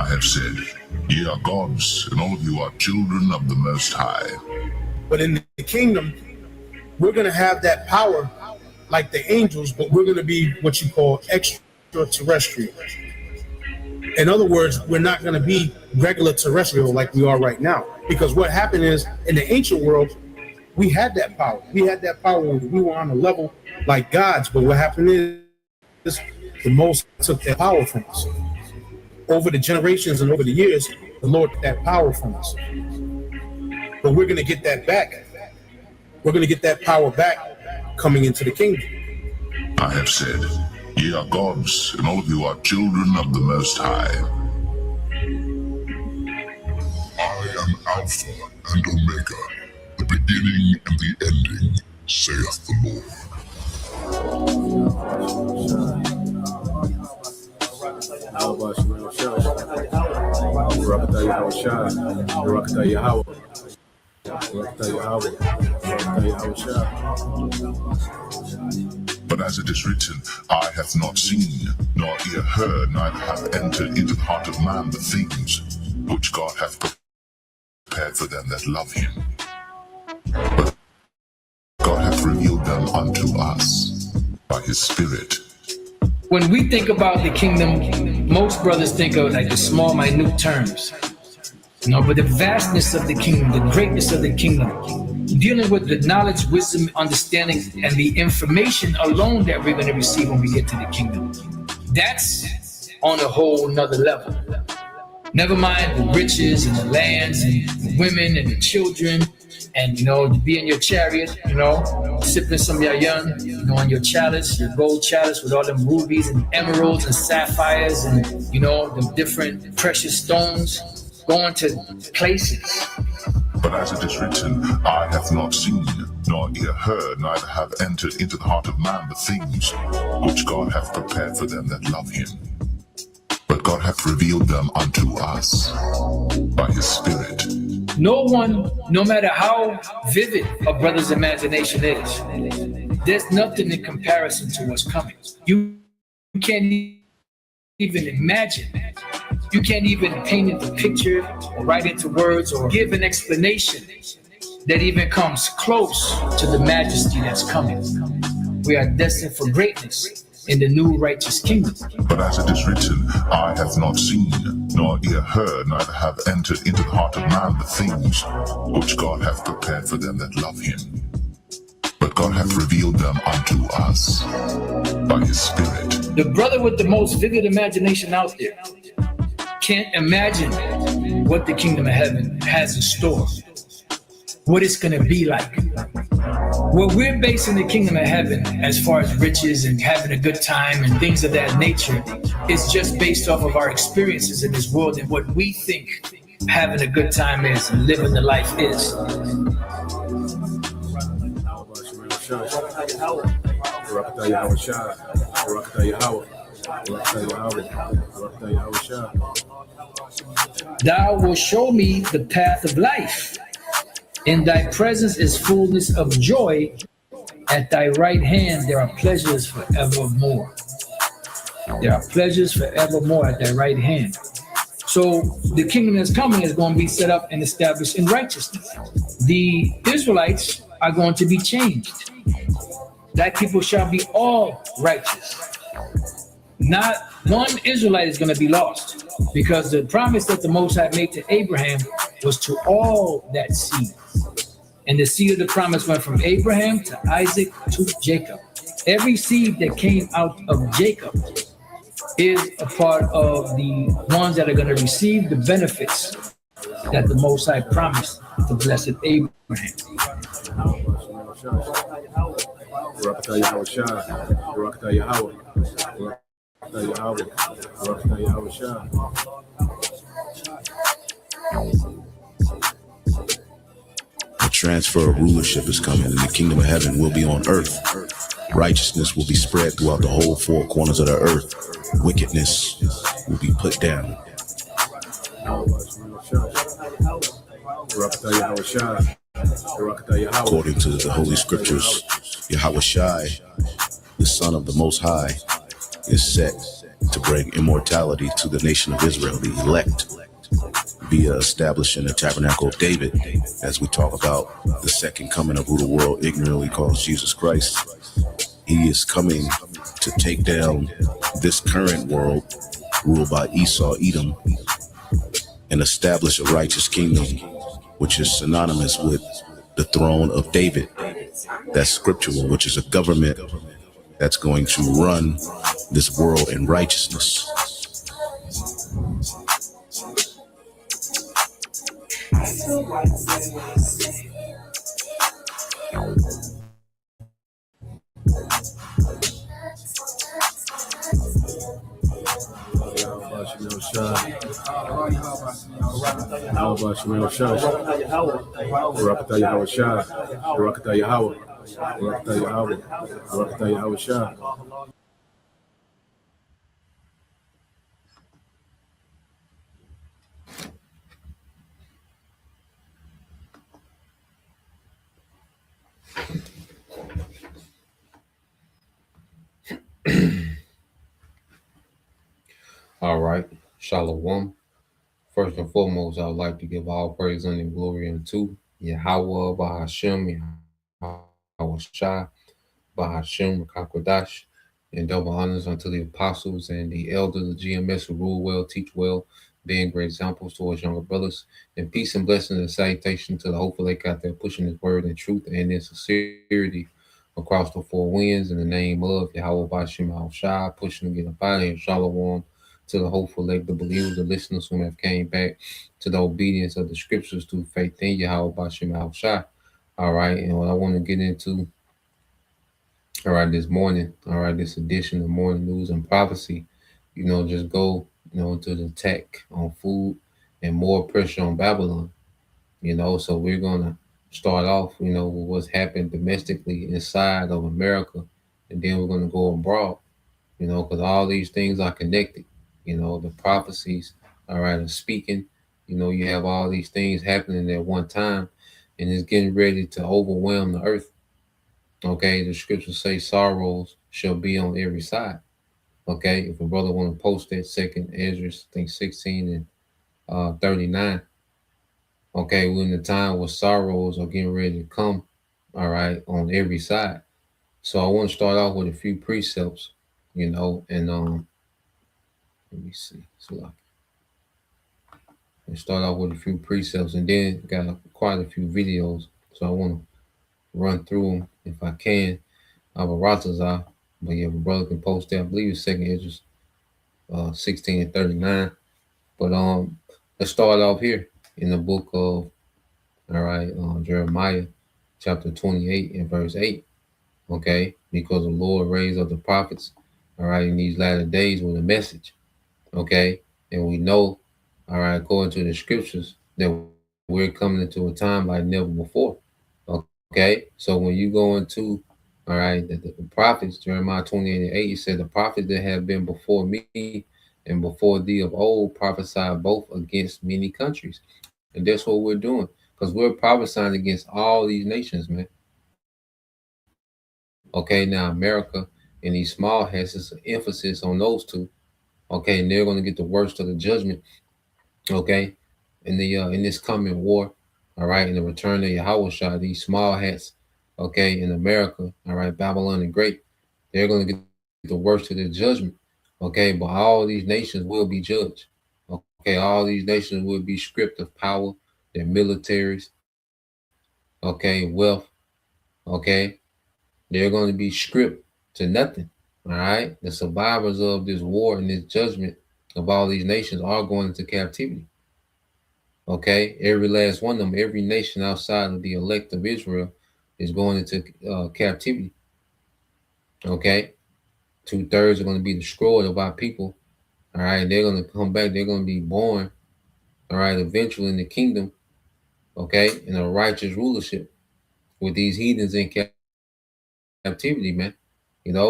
have said, ye are gods, and all of you are children of the Most High. But in the kingdom, we're going to have that power like the angels, but we're going to be what you call extraterrestrial. In other words, we're not going to be regular terrestrial like we are right now. Because what happened is, in the ancient world, we had that power. We had that power when we were on a level like gods. But what happened is, the Most took that power from us. Over the generations and over the years, the Lord took that power from us. But we're going to get that back. We're going to get that power back coming into the kingdom. I have said, ye are gods, and all of you are children of the Most High. I am Alpha and Omega, the beginning and the ending, saith the Lord. But as it is written, eye hath not seen, nor ear heard, neither hath entered into the heart of man the things which God hath prepared for them that love him. But God hath revealed them unto us by his Spirit. When we think about the kingdom, most brothers think of like the small, minute terms. But the vastness of the kingdom, the greatness of the kingdom, dealing with the knowledge, wisdom, understanding, and the information alone that we're going to receive when we get to the kingdom. That's on a whole nother level. Never mind the riches and the lands and the women and the children, and to be in your chariot, sipping some yayan, on your chalice, your gold chalice with all them rubies and emeralds and sapphires and the different precious stones, going to places. But as it is written, eye hath not seen, nor ear heard, neither have entered into the heart of man the things which God hath prepared for them that love him. But God hath revealed them unto us by his Spirit. No one, no matter how vivid a brother's imagination is, there's nothing in comparison to what's coming. You can't even imagine. You can't even paint it a picture or write into words or give an explanation that even comes close to the majesty that's coming. We are destined for greatness in the new righteous kingdom. But as it is written, eye hath not seen, nor ear heard, neither have entered into the heart of man the things which God hath prepared for them that love him. But God hath revealed them unto us by his Spirit. The brother with the most vivid imagination out there can't imagine what the kingdom of heaven has in store, what it's going to be like. What we're basing the kingdom of heaven as far as riches and having a good time and things of that nature is just based off of our experiences in this world and what we think having a good time is and living the life is. Thou wilt show me the path of life. In thy presence is fullness of joy. At thy right hand there are pleasures forevermore. There are pleasures forevermore at thy right hand. So the kingdom that's coming is going to be set up and established in righteousness. The Israelites are going to be changed. Thy people shall be all righteous. Not one Israelite is going to be lost, because the promise that the Most High made to Abraham was to all that seed. And the seed of the promise went from Abraham to Isaac to Jacob. Every seed that came out of Jacob is a part of the ones that are going to receive the benefits that the Most High promised to blessed Abraham. A transfer of rulership is coming, and the kingdom of heaven will be on earth. Righteousness will be spread throughout the whole four corners of the earth. Wickedness will be put down. According to the Holy Scriptures, Yahweh Shai, the Son of the Most High, is set to bring immortality to the nation of Israel, the elect, via establishing the tabernacle of David, as we talk about the second coming of who the world ignorantly calls Jesus Christ. He is coming to take down this current world ruled by Esau, Edom, and establish a righteous kingdom, which is synonymous with the throne of David. That's scriptural, which is a government that's going to run this world in righteousness. All right, Shalom. First and foremost, I would like to give all praise and glory unto Yahweh, Bahashem, Yahweh Shai, Bahashem, Rakakwadash, and double honors unto the apostles and the elders, the GMS who rule well, teach well, being great examples towards younger brothers, and peace and blessings and salutation to the hopeful lake out there pushing his word and truth and in sincerity across the four winds in the name of Yahweh, Bahashem, Yahweh Shai, pushing to get up out of here. Shalom to the hopeful lake, the believers, the listeners who have came back to the obedience of the scriptures through faith in Yahweh, Bahashem, Yahweh Shai. All right, and what I want to get into, all right, this morning, all right, this edition of Morning News and Prophecy, just go, to the attack on food and more pressure on Babylon, so we're going to start off, with what's happened domestically inside of America, and then we're going to go abroad, because all these things are connected, the prophecies, all right, are speaking, you have all these things happening at one time, and it's getting ready to overwhelm the earth. Okay, the scriptures say sorrows shall be on every side. Okay, if a brother want to post that, second Ezra, I think 16 and 39. Okay, we're in the time where sorrows are getting ready to come, all right, on every side. So I want to start off with a few precepts, and let me see. So let's start off with a few precepts, and then got quite a few videos. So I want to run through them if I can. Baratazar, but yeah, my brother can post that. I believe it's second Ezra 16 and 39. But let's start off here in the book of Jeremiah chapter 28 and verse 8. Okay, because the Lord raised up the prophets, all right, in these latter days with a message. Okay, and we know, all right, according to the scriptures, that we're coming into a time like never before. Okay, so when you go into, all right, the prophets, Jeremiah 28 and 8, he said, the prophets that have been before me and before thee of old prophesied both against many countries. And that's what we're doing, because we're prophesying against all these nations, man. Okay, now America and these small has this emphasis on those two. Okay, and they're going to get the worst of the judgment. Okay, in this coming war, all right, in the return of Yahweh Shai, these small hats, okay, in America, all right, Babylon and Great, they're going to get the worst of the judgment. Okay, but all these nations will be judged. Okay, all these nations will be stripped of power, their militaries, okay, wealth. Okay, they're going to be stripped to nothing. All right, the survivors of this war and this judgment of all these nations are going into captivity. Okay, every last one of them, every nation outside of the elect of Israel is going into captivity. Okay, 2/3 are going to be destroyed of our people. All right, they're going to come back. They're going to be born. All right, eventually in the kingdom. Okay, in a righteous rulership with these heathens in captivity, man.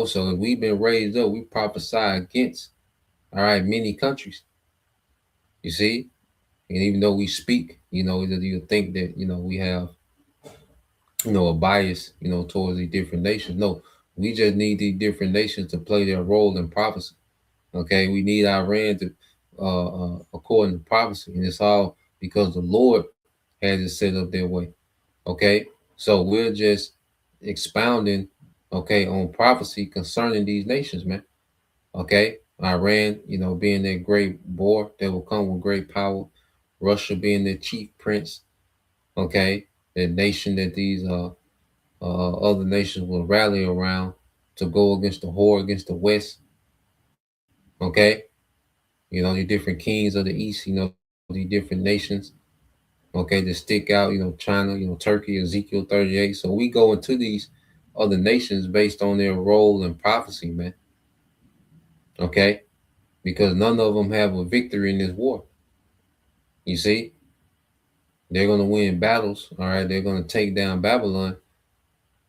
So if we've been raised up, we prophesy against, all right, many countries. You see, And even though we speak, that you think that, we have, a bias, towards these different nations. No, we just need these different nations to play their role in prophecy. Okay, we need Iran to, according to prophecy, and it's all because the Lord has it set up their way. Okay, so we're just expounding, okay, on prophecy concerning these nations, man. Okay, Iran, being that great war that will come with great power, Russia being the chief prince, okay, the nation that these other nations will rally around to go against the whore against the West, okay, the different kings of the East, the different nations, okay, that stick out, China, Turkey, Ezekiel 38. So we go into these other nations based on their role in prophecy, man, okay, because none of them have a victory in this war. You see, they're going to win battles, all right, they're going to take down Babylon,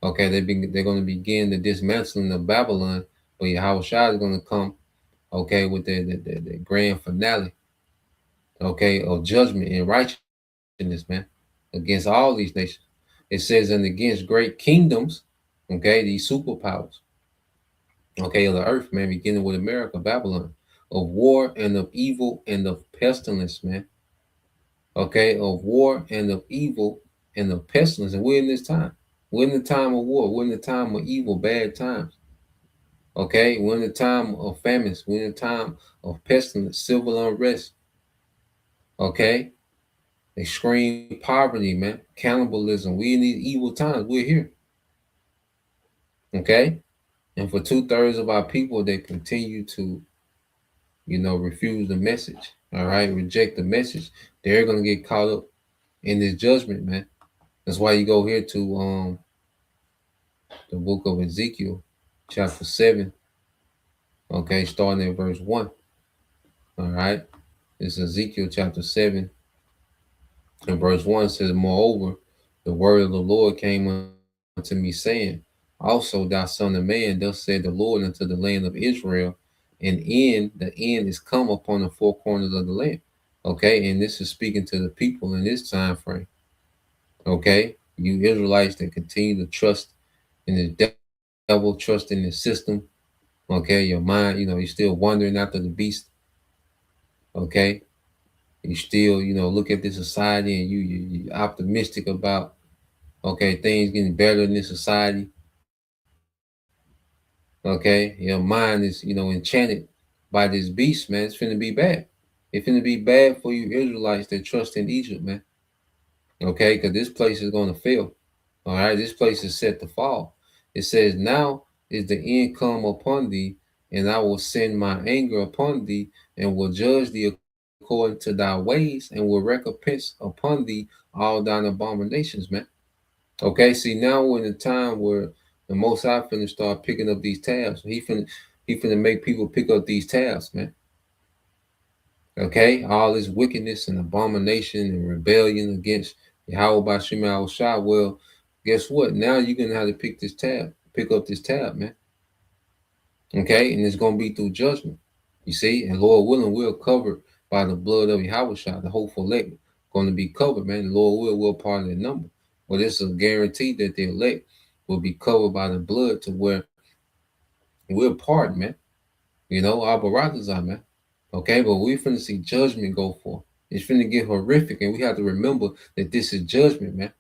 okay, they're going to begin the dismantling of Babylon, but Yahweh Shai is going to come, okay, with the grand finale, okay, of judgment and righteousness, man, against all these nations. It says, and against great kingdoms, okay, these superpowers, okay, of the earth, man, beginning with America, Babylon, of war and of evil and of pestilence, man, okay, of war and of evil and of pestilence. And we're in this time. We're in the time of war. We're in the time of evil, bad times. Okay, we're in the time of famines. We're in the time of pestilence, civil unrest. Okay, extreme poverty, man, cannibalism. We in these evil times. We're here. Okay, and for 2/3 of our people, they continue to, refuse the message. All right, reject the message. They're gonna get caught up in this judgment, man. That's why you go here to the book of Ezekiel, chapter 7. Okay, starting at verse 1. All right, it's Ezekiel chapter 7. And verse 1 says, moreover, the word of the Lord came unto me, saying, also, thou son of man, thus said the Lord unto the land of Israel, and the end is come upon the four corners of the land. Okay, and this is speaking to the people in this time frame. Okay, you Israelites that continue to trust in the devil, trust in the system. Okay, your mind, you're still wandering after the beast. Okay, you still, look at this society and you're optimistic about, okay, things getting better in this society. Okay, your mind is, enchanted by this beast, man. It's finna be bad. It's finna be bad for you Israelites that trust in Egypt, man. Okay, because this place is going to fail. All right, this place is set to fall. It says, now is the end come upon thee, and I will send my anger upon thee, and will judge thee according to thy ways, and will recompense upon thee all thine abominations, man. Okay, see, now we're in a time where the Most High finna start picking up these tabs. He finna make people pick up these tabs, man. Okay, all this wickedness and abomination and rebellion against Yahweh Bashim Al Shah. Well, guess what? Now you're gonna have to pick up this tab, man. Okay, and it's gonna be through judgment. You see, and Lord willing, we're covered by the blood of Yahweh Shah, the hopeful elect. Gonna be covered, man. The Lord will part of that number. But it's a guarantee that the elect will be covered by the blood to where we're part, man. Our barakas are, man. Okay, but we finna see judgment go forth. It's finna get horrific, and we have to remember that this is judgment, man.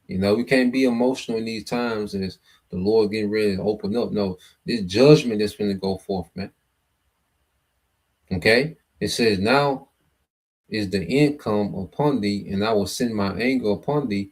We can't be emotional in these times as the Lord getting ready to open up. No, this judgment is finna go forth, man. Okay, it says, now is the end come upon thee, and I will send my anger upon thee,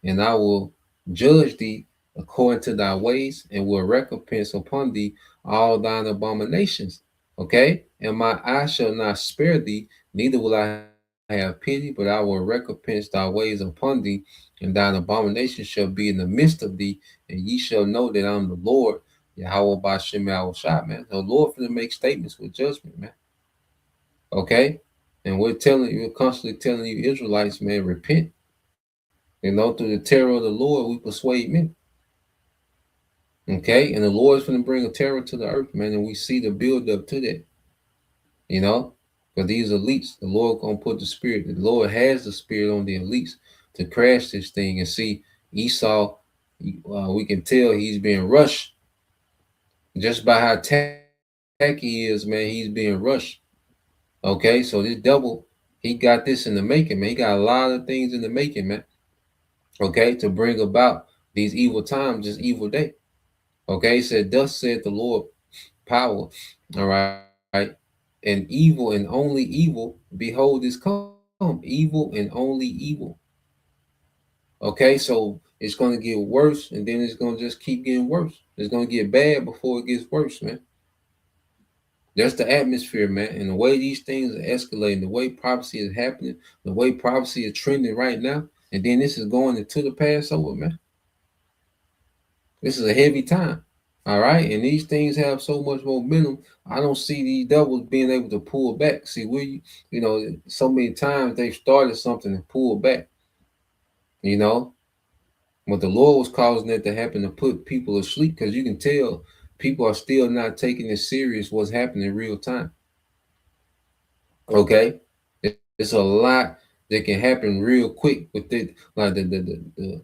and I will judge thee according to thy ways, and will recompense upon thee all thine abominations. Okay, and my eye shall not spare thee, neither will I have pity, but I will recompense thy ways upon thee, and thine abomination shall be in the midst of thee, and ye shall know that I'm the Lord, Yahweh Bashim Al Shah, man. The Lord finna make statements with judgment, man. Okay, and we're constantly telling you Israelites, man, repent. Through the terror of the Lord, we persuade men. Okay, and the Lord's going to bring a terror to the earth, man, and we see the build up to that. For these elites, the Lord gonna put the spirit. The Lord has the spirit on the elites to crash this thing. And see, Esau, we can tell he's being rushed just by how tacky he is, man. He's being rushed. Okay, so this devil, he got this in the making, man. He got a lot of things in the making, man. Okay, to bring about these evil times, this evil day. Okay, he said, thus said the Lord power. All right. And evil and only evil, behold, is come. Evil and only evil. Okay, so it's going to get worse, and then it's going to just keep getting worse. It's going to get bad before it gets worse, man. That's the atmosphere, man. And the way these things are escalating, the way prophecy is happening, the way prophecy is trending right now, and then this is going into the Passover, man. This is a heavy time. All right. And these things have so much momentum. I don't see these devils being able to pull back. See, so many times they've started something and pulled back, but the Lord was causing that to happen to put people asleep, because you can tell people are still not taking it serious what's happening in real time. Okay. It's a lot that can happen real quick with it. Like the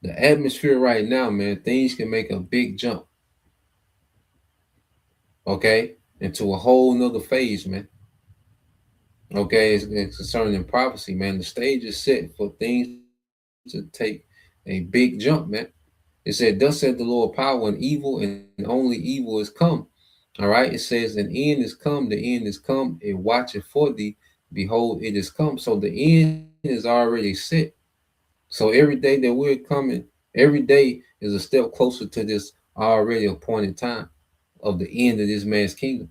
atmosphere right now, man, things can make a big jump. Okay, into a whole nother phase, man. Okay, it's concerning prophecy, man. The stage is set for things to take a big jump, man. It said, thus said the Lord, power and evil, and only evil is come. All right, it says, an end is come, the end is come, it watcheth for thee, behold, it is come. So the end is already set. So every day that we're coming, every day is a step closer to this already appointed time of the end of this man's kingdom.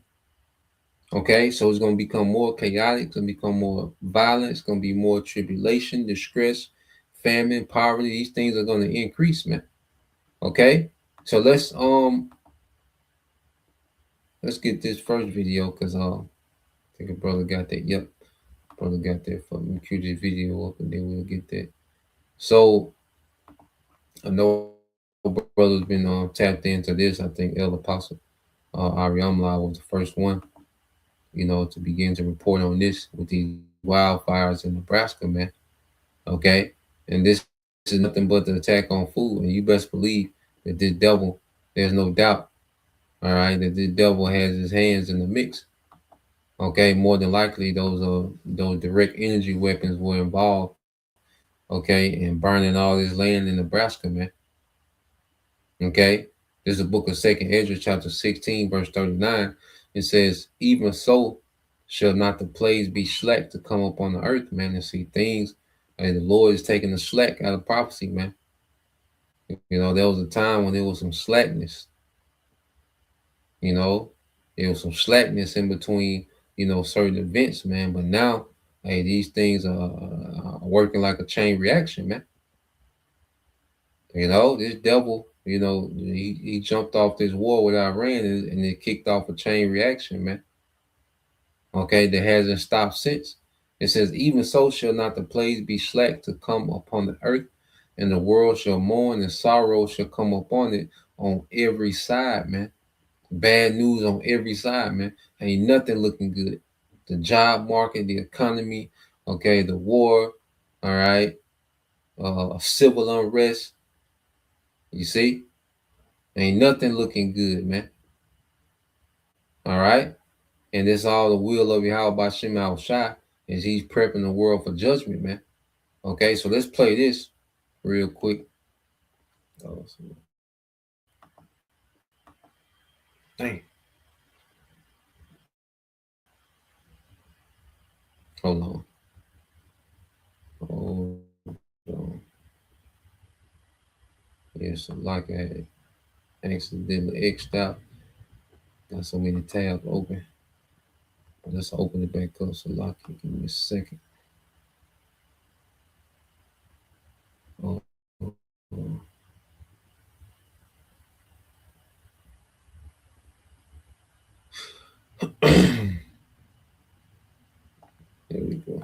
Okay, so it's going to become more chaotic, it's going to become more violent, it's going to be more tribulation, distress, famine, poverty. These things are going to increase, man. Okay, so let's get this first video, because I think a brother got that. Yep, brother got that for me. Cue this video up and then we'll get that. So I know brother's been tapped into this. I think El Apostle Ariamla was the first one, to begin to report on this with these wildfires in Nebraska, man. Okay, and this is nothing but the attack on food, and you best believe that this devil, there's no doubt, all right, that this devil has his hands in the mix. Okay, more than likely those direct energy weapons were involved, okay, in burning all this land in Nebraska, man. Okay, this is the book of 2nd Ezra, chapter 16, verse 39. It says, even so shall not the plagues be slack to come upon the earth, man. And see things, and the Lord is taking the slack out of prophecy, man. There was a time when there was some slackness. There was some slackness in between, certain events, man. But now, hey, these things are working like a chain reaction, man. This devil, he jumped off this war with Iran, and it kicked off a chain reaction, man. Okay, that hasn't stopped since. It says, even so shall not the plagues be slack to come upon the earth, and the world shall mourn, and sorrow shall come upon it on every side, man. Bad news on every side, man. Ain't nothing looking good. The job market, the economy, okay, the war, all right, civil unrest. You see? Ain't nothing looking good, man. All right? And it's all the will of Yahweh Shem Shai, as he's prepping the world for judgment, man. Okay, so let's play this real quick. Oh, dang. Hold on. Hold on. Yes, like I had accidentally X'd out. Got so many tabs open. But let's open it back up. So lock it. Give me a second. Oh, oh. There we go.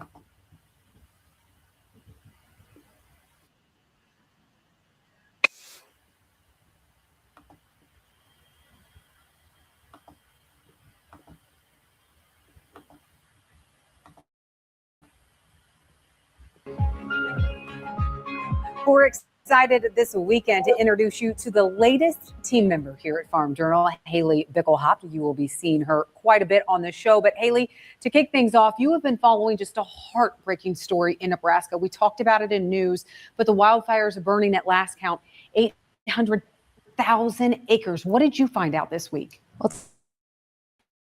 We're excited this weekend to introduce you to the latest team member here at Farm Journal, Haley Bickelhop. You will be seeing her quite a bit on the show. But Haley, to kick things off, you have been following just a heartbreaking story in Nebraska. We talked about it in news, but the wildfires are burning at last count 800,000 acres. What did you find out this week? Well,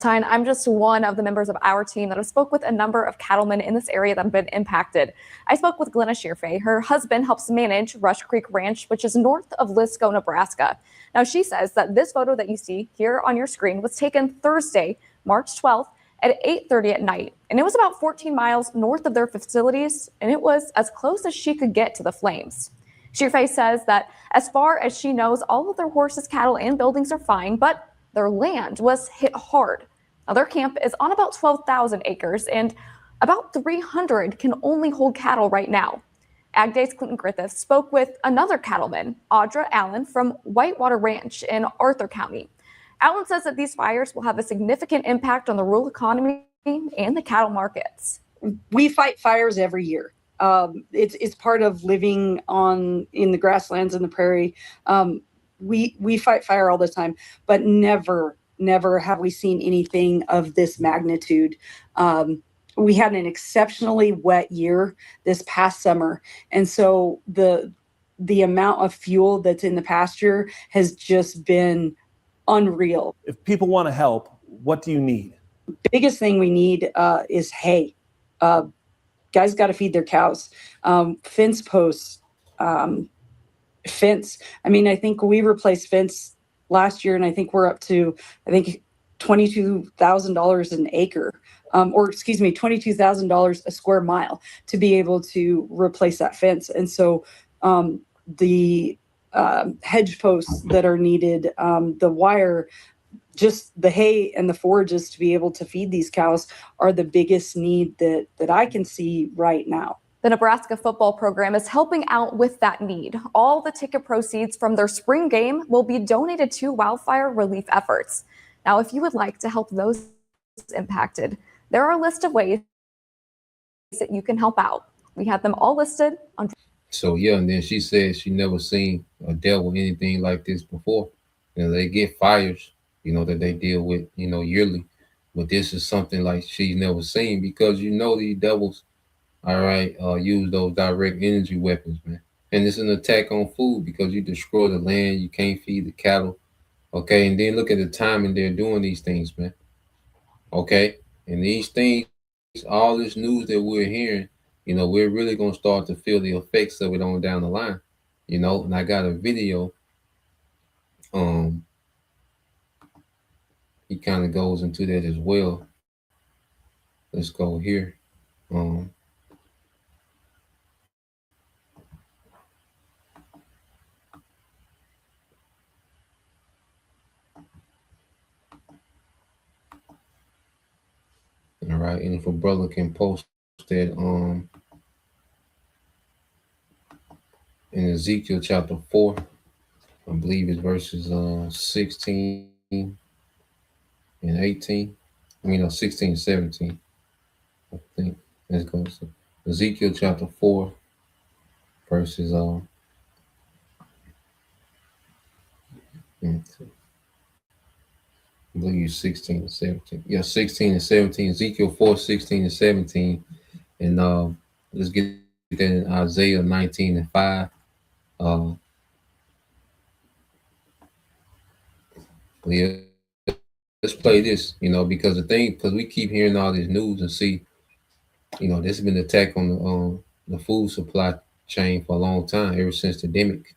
I'm just one of the members of our team that have spoke with a number of cattlemen in this area that have been impacted. I spoke with Glenna Shearfay. Her husband helps manage Rush Creek Ranch, which is north of Lisco, Nebraska. Now, she says that this photo that you see here on your screen was taken Thursday, March 12th at 8:30 at night. And it was about 14 miles north of their facilities, and it was as close as she could get to the flames. Shearfay says that as far as she knows, all of their horses, cattle, and buildings are fine, but their land was hit hard. Now, their camp is on about 12,000 acres, and about 300 can only hold cattle right now. Ag Day's Clinton Griffith spoke with another cattleman, Audra Allen from Whitewater Ranch in Arthur County. Allen says that these fires will have a significant impact on the rural economy and the cattle markets. We fight fires every year. It's part of living in the grasslands and the prairie. We fight fire all the time, but never have we seen anything of this magnitude. We had an exceptionally wet year this past summer, and so the amount of fuel that's in the pasture has just been unreal. If people want to help, what do you need? Biggest thing we need is hay. Guys got to feed their cows. Fence posts, fence. I mean, I think we replaced fence last year, and I think we're up to, $22,000 an acre, $22,000 a square mile to be able to replace that fence. And so the hedge posts that are needed, the wire, just the hay and the forages to be able to feed these cows are the biggest need that I can see right now. The Nebraska football program is helping out with that need. All the ticket proceeds from their spring game will be donated to wildfire relief efforts. Now, if you would like to help those impacted, there are a list of ways that you can help out. We have them all listed on. So, yeah, and then she said she never seen or dealt with anything like this before. They get fires, that they deal with, yearly. But this is something like she's never seen because, these devils, all right, use those direct energy weapons, man. And it's an attack on food because you destroy the land, you can't feed the cattle, okay? And then look at the timing they're doing these things, man, okay? And these things, all this news that we're hearing, we're really going to start to feel the effects of it on down the line, And I got a video, he kind of goes into that as well. Let's go here. All right, and if a brother can post that in Ezekiel chapter 4, I believe it's verses 16 and 18. 16 and 17. I think. Let's go. So Ezekiel chapter 4, verses I believe 16 and 17. Yeah, 16 and 17. Ezekiel 4, 16 and 17. And let's get that in Isaiah 19 and 5. Yeah, let's play this, because we keep hearing all this news and see, this has been an attack on the food supply chain for a long time, ever since the demic.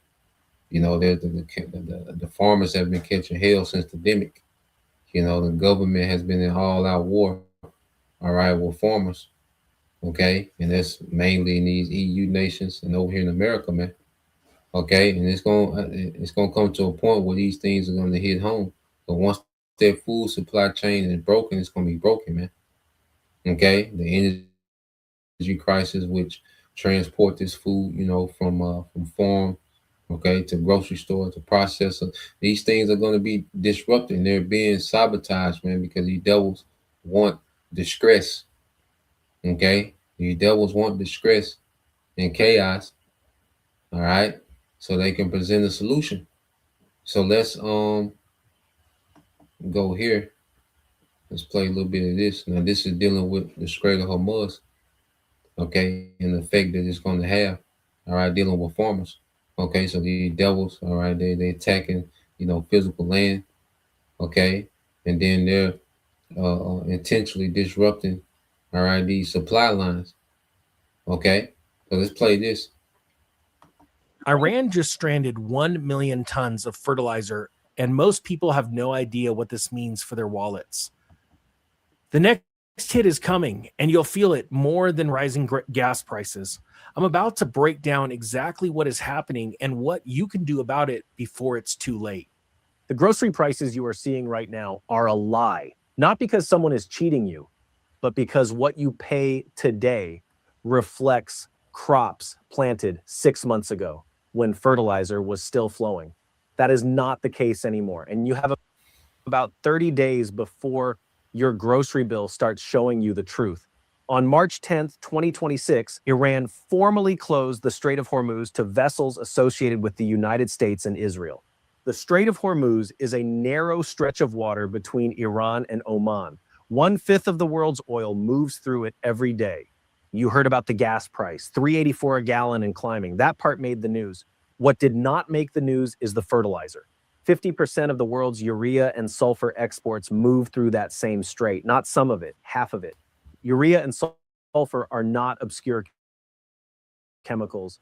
The farmers have been catching hell since the demic. The government has been in all-out war, all right, with farmers, okay? And that's mainly in these EU nations and over here in America, man, okay? And it's gonna come to a point where these things are going to hit home. But once that food supply chain is broken, it's going to be broken, man, okay? The energy crisis, which transport this food, from farm, okay, to grocery store, to processor. These things are going to be disrupted. They're being sabotaged, man, because these devils want distress, okay? These devils want distress and chaos, All right, so they can present a solution. So let's go here. Let's play a little bit of this. Now this is dealing with the Strait of Hormuz, okay, and the effect that it's going to have. All right, dealing with farmers. Okay, so these devils, all right, they attacking, physical land. Okay, and then they're intentionally disrupting, all right, these supply lines. Okay, so let's play this. Iran just stranded 1 million tons of fertilizer, and most people have no idea what this means for their wallets. The next hit is coming, and you'll feel it more than rising gas prices. I'm about to break down exactly what is happening and what you can do about it before it's too late. The grocery prices you are seeing right now are a lie, not because someone is cheating you, but because what you pay today reflects crops planted 6 months ago when fertilizer was still flowing. That is not the case anymore. And you have about 30 days before your grocery bill starts showing you the truth. On March 10th, 2026, Iran formally closed the Strait of Hormuz to vessels associated with the United States and Israel. The Strait of Hormuz is a narrow stretch of water between Iran and Oman. 1/5 of the world's oil moves through it every day. You heard about the gas price, $3.84 a gallon and climbing. That part made the news. What did not make the news is the fertilizer. 50% of the world's urea and sulfur exports move through that same strait. Not some of it, half of it. Urea and sulfur are not obscure chemicals.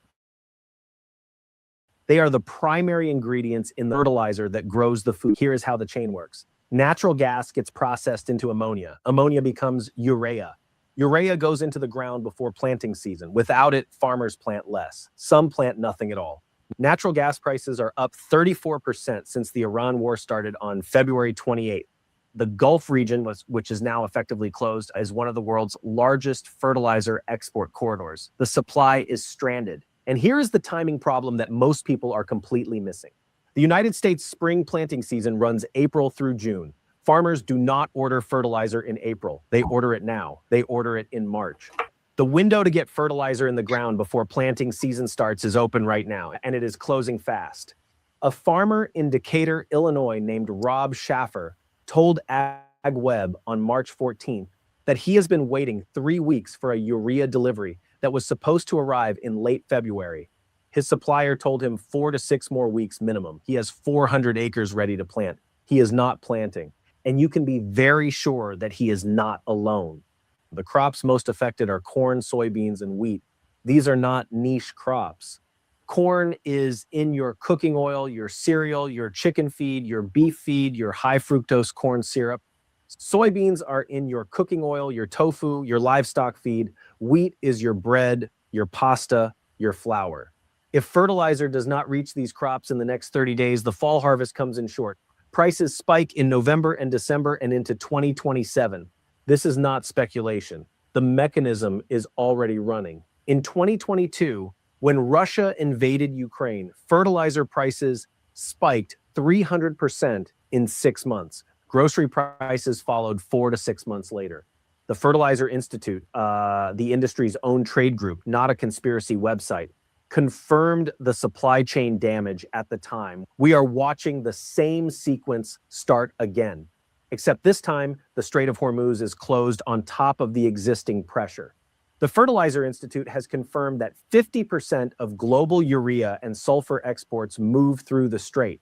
They are the primary ingredients in the fertilizer that grows the food. Here is how the chain works. Natural gas gets processed into ammonia. Ammonia becomes urea. Urea goes into the ground before planting season. Without it, farmers plant less. Some plant nothing at all. Natural gas prices are up 34% since the Iran war started on February 28th. The Gulf region, which is now effectively closed, is one of the world's largest fertilizer export corridors. The supply is stranded. And here is the timing problem that most people are completely missing. The United States spring planting season runs April through June. Farmers do not order fertilizer in April. They order it now. They order it in March. The window to get fertilizer in the ground before planting season starts is open right now, and it is closing fast. A farmer in Decatur, Illinois, named Rob Schaffer, told AgWeb on March 14th that he has been waiting 3 weeks for a urea delivery that was supposed to arrive in late February. His supplier told him 4 to 6 more weeks minimum. He has 400 acres ready to plant. He is not planting. And you can be very sure that he is not alone. The crops most affected are corn, soybeans, and wheat. These are not niche crops. Corn is in your cooking oil, your cereal, your chicken feed, your beef feed, your high fructose corn syrup. Soybeans are in your cooking oil, your tofu, your livestock feed. Wheat is your bread, your pasta, your flour. If fertilizer does not reach these crops in the next 30 days, the fall harvest comes in short. Prices spike in November and December and into 2027. This is not speculation. The mechanism is already running. In 2022, when Russia invaded Ukraine, fertilizer prices spiked 300% in 6 months. Grocery prices followed 4 to 6 months later. The Fertilizer Institute, the industry's own trade group, not a conspiracy website, confirmed the supply chain damage at the time. We are watching the same sequence start again, except this time the Strait of Hormuz is closed on top of the existing pressure. The Fertilizer Institute has confirmed that 50% of global urea and sulfur exports move through the strait.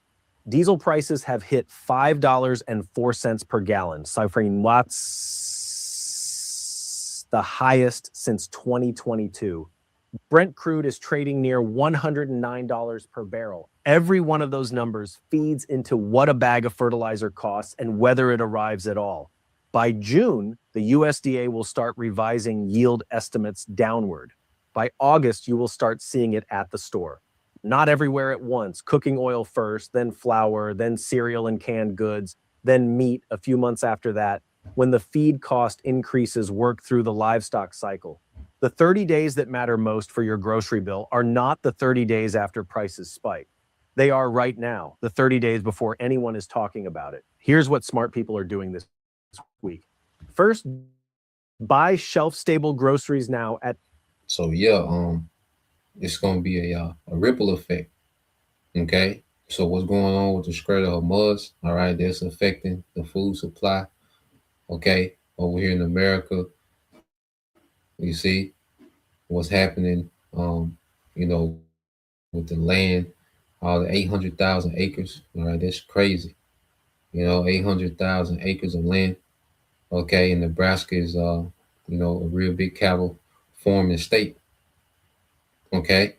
Diesel prices have hit $5.04 per gallon, suffering watts the highest since 2022. Brent crude is trading near $109 per barrel. Every one of those numbers feeds into what a bag of fertilizer costs and whether it arrives at all. By June, the USDA will start revising yield estimates downward. By August, you will start seeing it at the store. Not everywhere at once. Cooking oil first, then flour, then cereal and canned goods, then meat a few months after that, when the feed cost increases work through the livestock cycle. The 30 days that matter most for your grocery bill are not the 30 days after prices spike. They are right now, the 30 days before anyone is talking about it. Here's what smart people are doing this week. First, buy shelf-stable groceries now at... So yeah, it's going to be a ripple effect. Okay. So what's going on with the Strait of Hormuz? All right, that's affecting the food supply. Okay, over here in America, you see what's happening. You know, with the land, all the 800,000 acres. All right, that's crazy. 800,000 acres of land. Okay, and Nebraska is a real big cattle farming state. Okay,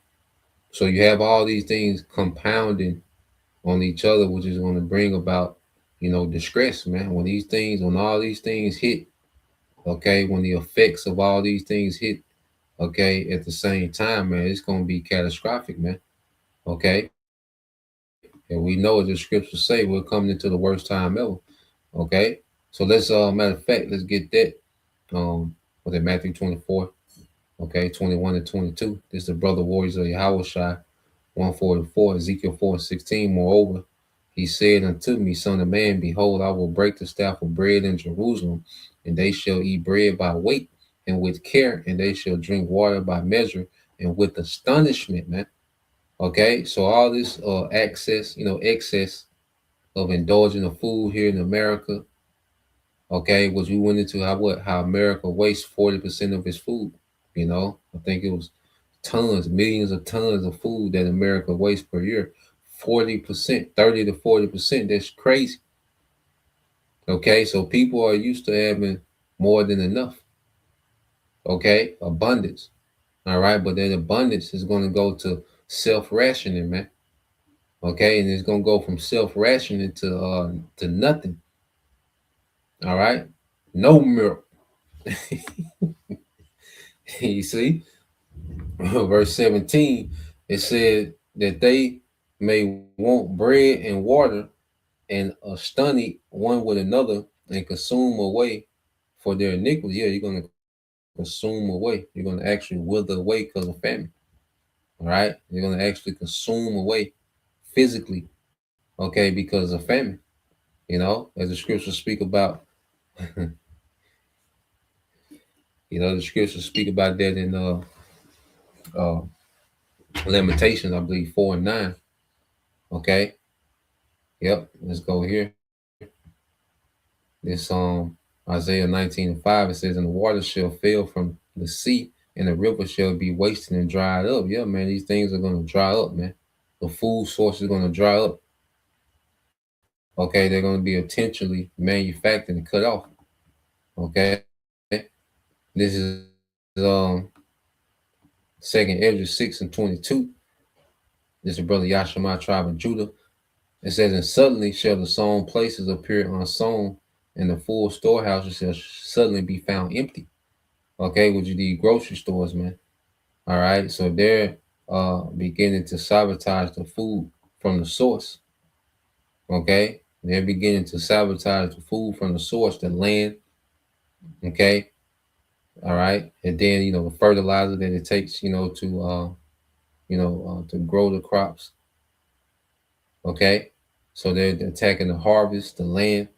so you have all these things compounding on each other, which is going to bring about, distress, man. When all these things hit, okay, when the effects of all these things hit, okay, at the same time, man, it's going to be catastrophic, man. Okay, and we know as the scriptures say, we're coming into the worst time ever. Okay, so let's matter of fact, let's get that. Was it Matthew 24? Okay, 21 and 22. This is the brother warriors of Yahushua, 144, Ezekiel 4:16. Moreover, he said unto me, Son of man, behold, I will break the staff of bread in Jerusalem, and they shall eat bread by weight and with care, and they shall drink water by measure and with astonishment, man. Okay, so all this excess of indulging of food here in America, okay, which we went into how America wastes 40% of its food. I think it was millions of tons of food that America wastes per year. 40%, 30 to 40%. That's crazy. Okay, so people are used to having more than enough. Okay, abundance. All right, but that abundance is going to go to self-rationing, man. Okay, and it's going to go from self-rationing to nothing. All right, no milk. You see, verse 17, it said that they may want bread and water and study one with another and consume away for their iniquity. Yeah, you're going to consume away. You're going to actually wither away because of famine. All right, you're going to actually consume away physically, okay, because of famine. As the scriptures speak about, the scriptures speak about that in Lamentations, I believe 4 and 9. Okay. Yep. Let's go here. This Isaiah 19 and 5, it says, and the water shall fail from the sea, and the river shall be wasted and dried up. Yeah, man, these things are going to dry up, man. The food source is going to dry up. Okay, they're going to be intentionally manufactured and cut off. Okay. This is 2nd Ezra 6 and 22. This is brother Yashima, tribe of Judah. It says, and suddenly shall the sown places appear unsown, and the full storehouses shall suddenly be found empty. Okay, which are the grocery stores, man. All right, so they're beginning to sabotage the food from the source. Okay, they're beginning to sabotage the food from the source, the land. Okay, all right, and then the fertilizer that it takes, to grow the crops. Okay, so they're attacking the harvest, the land.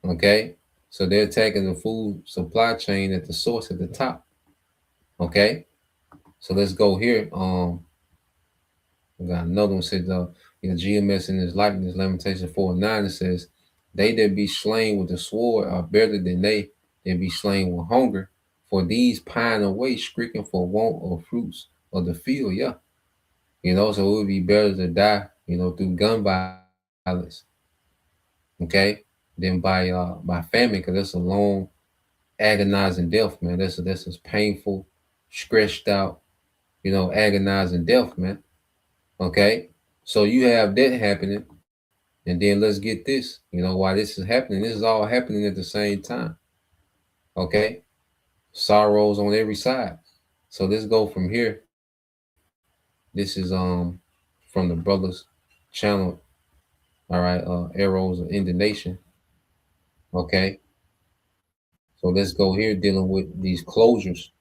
Okay, so they're attacking the food supply chain at the source at the top. Okay, so let's go here. We got another one says, GMS in his likeness, Lamentation 4 and 9, it says, they that be slain with the sword are better than they that be slain with hunger, for these pine away, shrieking for want of fruits of the field. Yeah, so it would be better to die, through gun violence. Okay, than by famine, because that's a long, agonizing death, man. That's a painful, stretched out, agonizing death, man. Okay, so you have that happening, and then let's get this. Why this is happening? This is all happening at the same time. Okay, sorrows on every side. So let's go from here. This is from the brothers channel. All right, Arrows of Indignation. Okay, so let's go here dealing with these closures.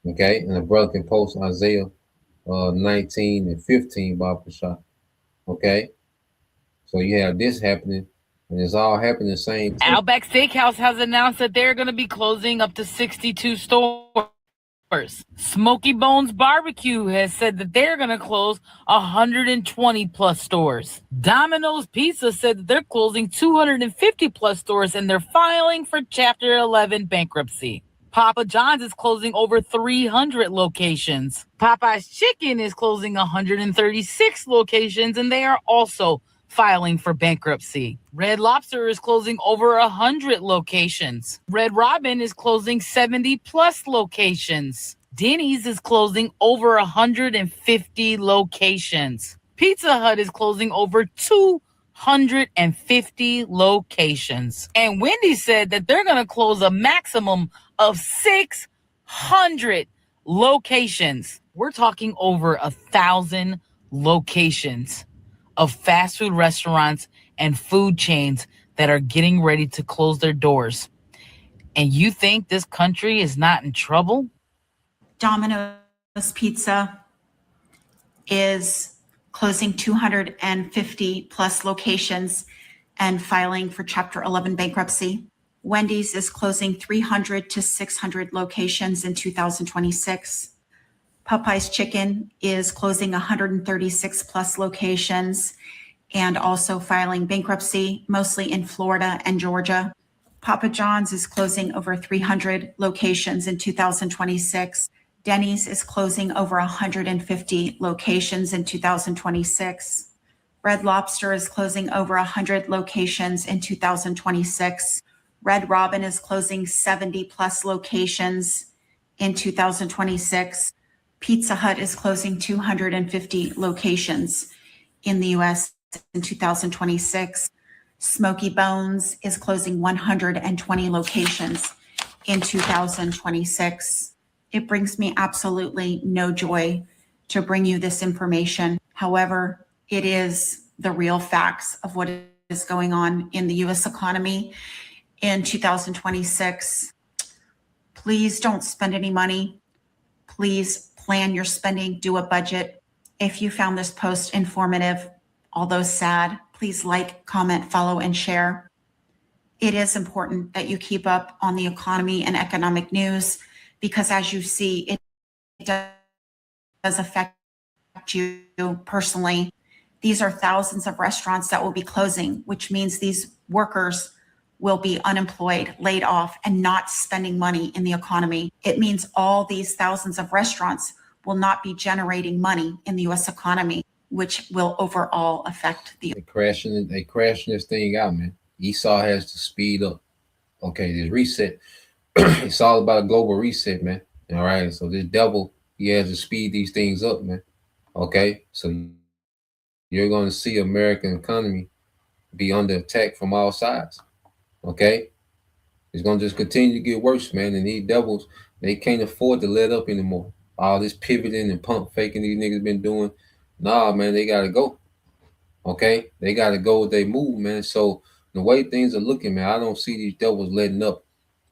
Okay, and the brother can post Isaiah 19 and 15, Bob Pashah. Okay, so you have this happening, and it's all happening the same time. Outback Steakhouse has announced that they're going to be closing up to 62 stores. Smoky Bones Barbecue has said that they're going to close 120 plus stores. Domino's Pizza said that they're closing 250 plus stores and they're filing for Chapter 11 bankruptcy. Papa John's is closing over 300 locations. Popeye's Chicken is closing 136 locations and they are also filing for bankruptcy. Red Lobster is closing over 100 locations. Red Robin is closing 70 plus locations. Denny's is closing over 150 locations. Pizza Hut is closing over 250 locations. And Wendy's said that they're going to close a maximum of 600 locations. We're talking over 1,000 locations of fast food restaurants and food chains that are getting ready to close their doors. And you think this country is not in trouble? Domino's Pizza is closing 250 plus locations and filing for Chapter 11 bankruptcy. Wendy's is closing 300 to 600 locations in 2026. Popeye's Chicken is closing 136 plus locations and also filing bankruptcy, mostly in Florida and Georgia. Papa John's is closing over 300 locations in 2026. Denny's is closing over 150 locations in 2026. Red Lobster is closing over 100 locations in 2026. Red Robin is closing 70 plus locations in 2026. Pizza Hut is closing 250 locations in the US in 2026. Smoky Bones is closing 120 locations in 2026. It brings me absolutely no joy to bring you this information. However, it is the real facts of what is going on in the US economy in 2026. Please don't spend any money. Please plan your spending, do a budget. If you found this post informative, although sad, please like, comment, follow, and share. It is important that you keep up on the economy and economic news because as you see, it does affect you personally. These are thousands of restaurants that will be closing, which means these workers will be unemployed, laid off, and not spending money in the economy. It means all these thousands of restaurants will not be generating money in the US economy, which will overall affect the. They crashing this thing out, man. Esau has to speed up. Okay, this reset. It's all about a global reset, man. All right. So this devil, he has to speed these things up, man. Okay. So you're going to see American economy be under attack from all sides. Okay. It's going to just continue to get worse, man. And these devils, they can't afford to let up anymore. All this pivoting and pump faking these niggas been doing. Nah, man, they got to go. Okay. They got to go with they move, man. So the way things are looking, man, I don't see these devils letting up,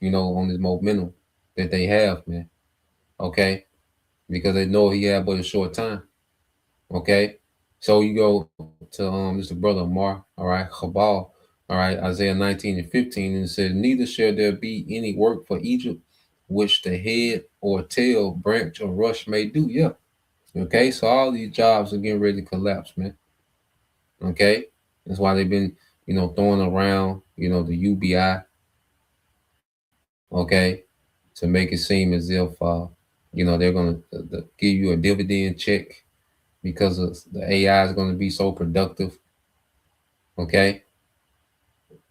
on this momentum that they have, man. Okay. Because they know he had but a short time. Okay. So you go to this is brother Amar, all right, Chabal, all right, Isaiah 19:15, and it says, neither shall there be any work for Egypt, which the head or tail, branch or rush may do. Yeah. Okay. So all these jobs are getting ready to collapse, man. Okay. That's why they've been, throwing around, the UBI. Okay. To make it seem as if, they're going to give you a dividend check because of the AI is going to be so productive. Okay.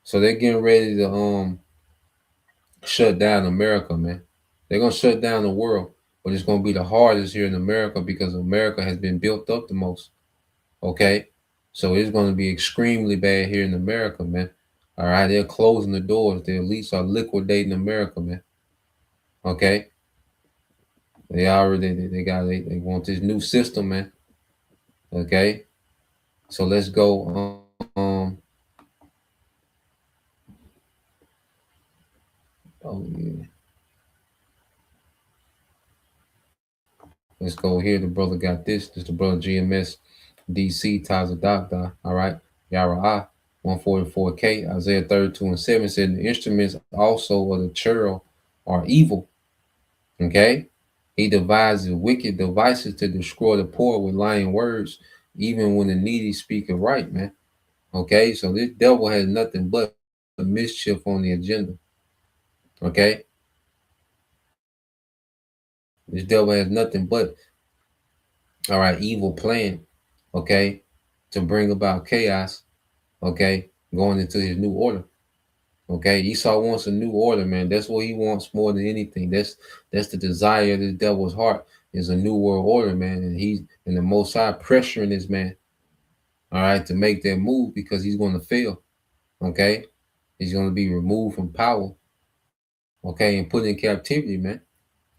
So they're getting ready to shut down America, man. They're going to shut down the world, but it's going to be the hardest here in America because America has been built up the most. Okay. So it's going to be extremely bad here in America, man. All right. They're closing the doors. They at least are liquidating America, man. Okay. They want this new system, man. Okay. So let's go. Oh yeah. Let's go here. The brother got this. This the brother GMS DC Taza Doctor. All right. Yara 144K. Isaiah 32:7 said the instruments also of the churl are evil. Okay. He devises wicked devices to destroy the poor with lying words, even when the needy speak it right, man. Okay, so this devil has nothing but mischief on the agenda. Okay, this devil has nothing but, all right, evil plan. Okay, to bring about chaos. Okay, going into his new order. Okay, Esau wants a new order, man. That's what he wants more than anything. That's the desire of the devil's heart, is a new world order, man. And he's in the Most High pressuring this man, all right, to make that move because he's going to fail. Okay, he's going to be removed from power. Okay, and put in captivity, man.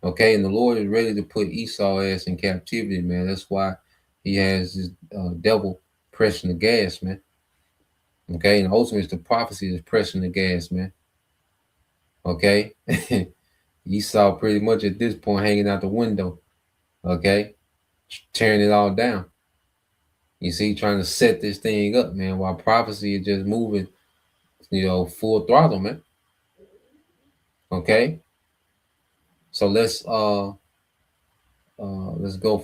Okay, and the Lord is ready to put Esau ass in captivity, man. That's why he has this devil pressing the gas, man. Okay, and ultimately it's the prophecy that's pressing the gas, man. Okay. Esau pretty much at this point hanging out the window, okay, tearing it all down. You see, trying to set this thing up, man, while prophecy is just moving, full throttle, man. Okay. So let's go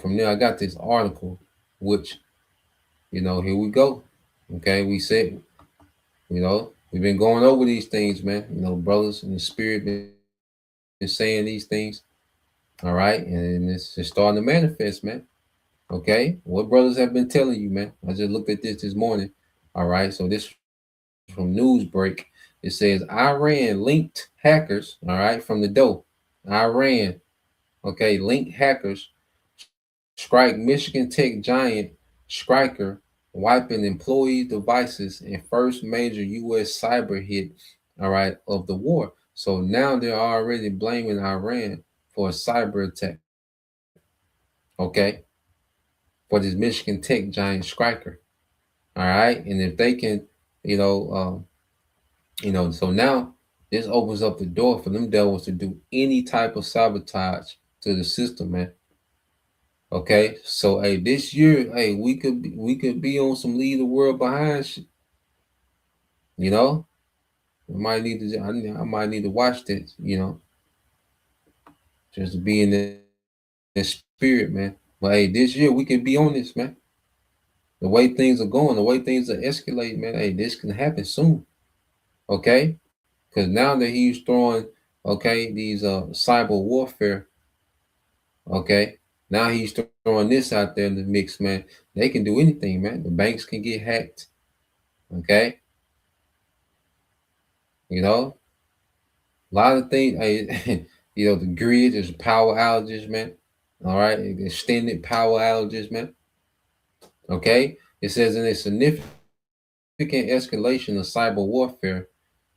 from there. I got this article, which, here we go. Okay, we said, we've been going over these things, man. Brothers in the spirit been saying these things. All right, and it's starting to manifest, man. Okay, what brothers have been telling you, man? I just looked at this morning. All right, so this from Newsbreak. It says Iran linked hackers. All right, from the dough. Iran, okay, linked hackers strike Michigan tech giant Stryker, wiping employee devices in first major U.S. cyber hit. All right, of the war. So now they're already blaming Iran for a cyber attack. Okay, for this Michigan tech giant Stryker. All right, and if they can, so now this opens up the door for them devils to do any type of sabotage to the system, man. Okay, so hey, this year, hey, we could be on some leave the world behind shit. I might need to, I might need to watch this, just to be in the spirit, man. But hey, this year we could be on this, man. The way things are going, the way things are escalating, man. Hey, this can happen soon. Okay, because now that he's throwing, okay, these cyber warfare, okay, now he's throwing this out there in the mix, man. They can do anything, man. The banks can get hacked. Okay, a lot of things. Hey, the grid, there's power outages, man. All right, extended power outages, man. Okay, it says in a significant escalation of cyber warfare,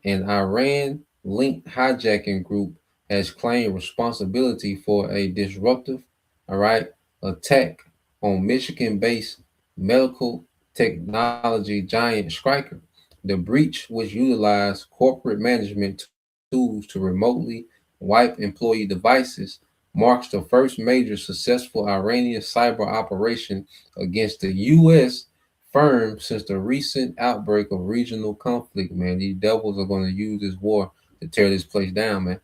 an Iran-linked hijacking group has claimed responsibility for a disruptive, attack on Michigan-based medical technology giant Stryker. The breach, which utilized corporate management tools to remotely wipe employee devices, marks the first major successful Iranian cyber operation against the U.S. firm since the recent outbreak of regional conflict, man. These devils are going to use this war to tear this place down, man.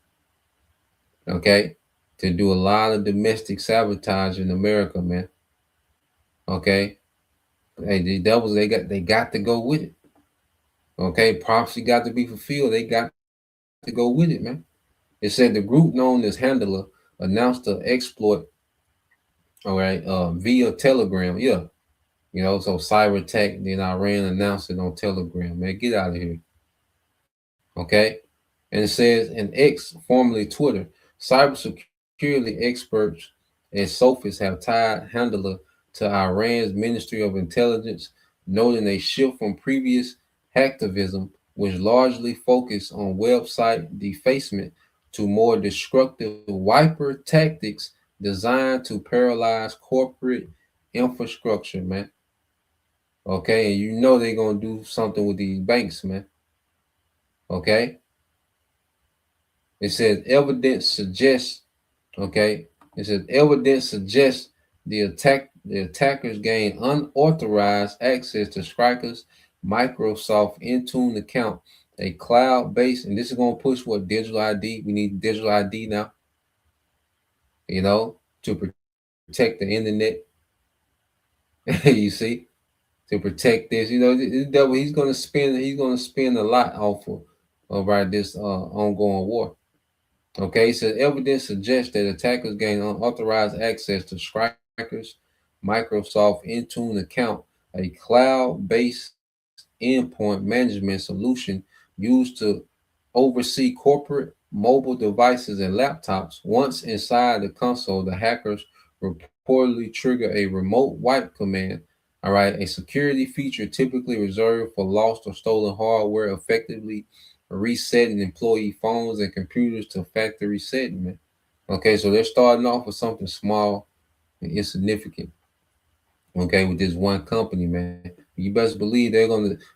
Okay? To do a lot of domestic sabotage in America, man. Okay? Hey, the devils, they got to go with it. Okay? Prophecy got to be fulfilled. They got to go with it, man. It said the group known as Handler announced the exploit, via Telegram. Yeah. So cyber attack, then Iran announced it on Telegram. Man, get out of here. Okay. And it says in X, formerly Twitter, cybersecurity experts and sophists have tied Handler to Iran's Ministry of Intelligence, noting a shift from previous hacktivism, which largely focused on website defacement, to more destructive wiper tactics designed to paralyze corporate infrastructure, man. Okay, and they're gonna do something with these banks, man. Okay. It says evidence suggests, the attackers gained unauthorized access to Stryker's Microsoft Intune account, a cloud-based, and this is going to push what digital ID. We need digital ID now. to protect the internet. You see, to protect this, the devil, he's gonna spend a lot off of right this ongoing war. Okay, so evidence suggests that attackers gain unauthorized access to Strikers Microsoft Intune account, a cloud-based endpoint management solution used to oversee corporate mobile devices and laptops. Once inside the console, the hackers reportedly trigger a remote wipe command. All right, a security feature typically reserved for lost or stolen hardware, effectively resetting employee phones and computers to factory setting, man. Okay, so they're starting off with something small and insignificant. Okay, with this one company, man. You best believe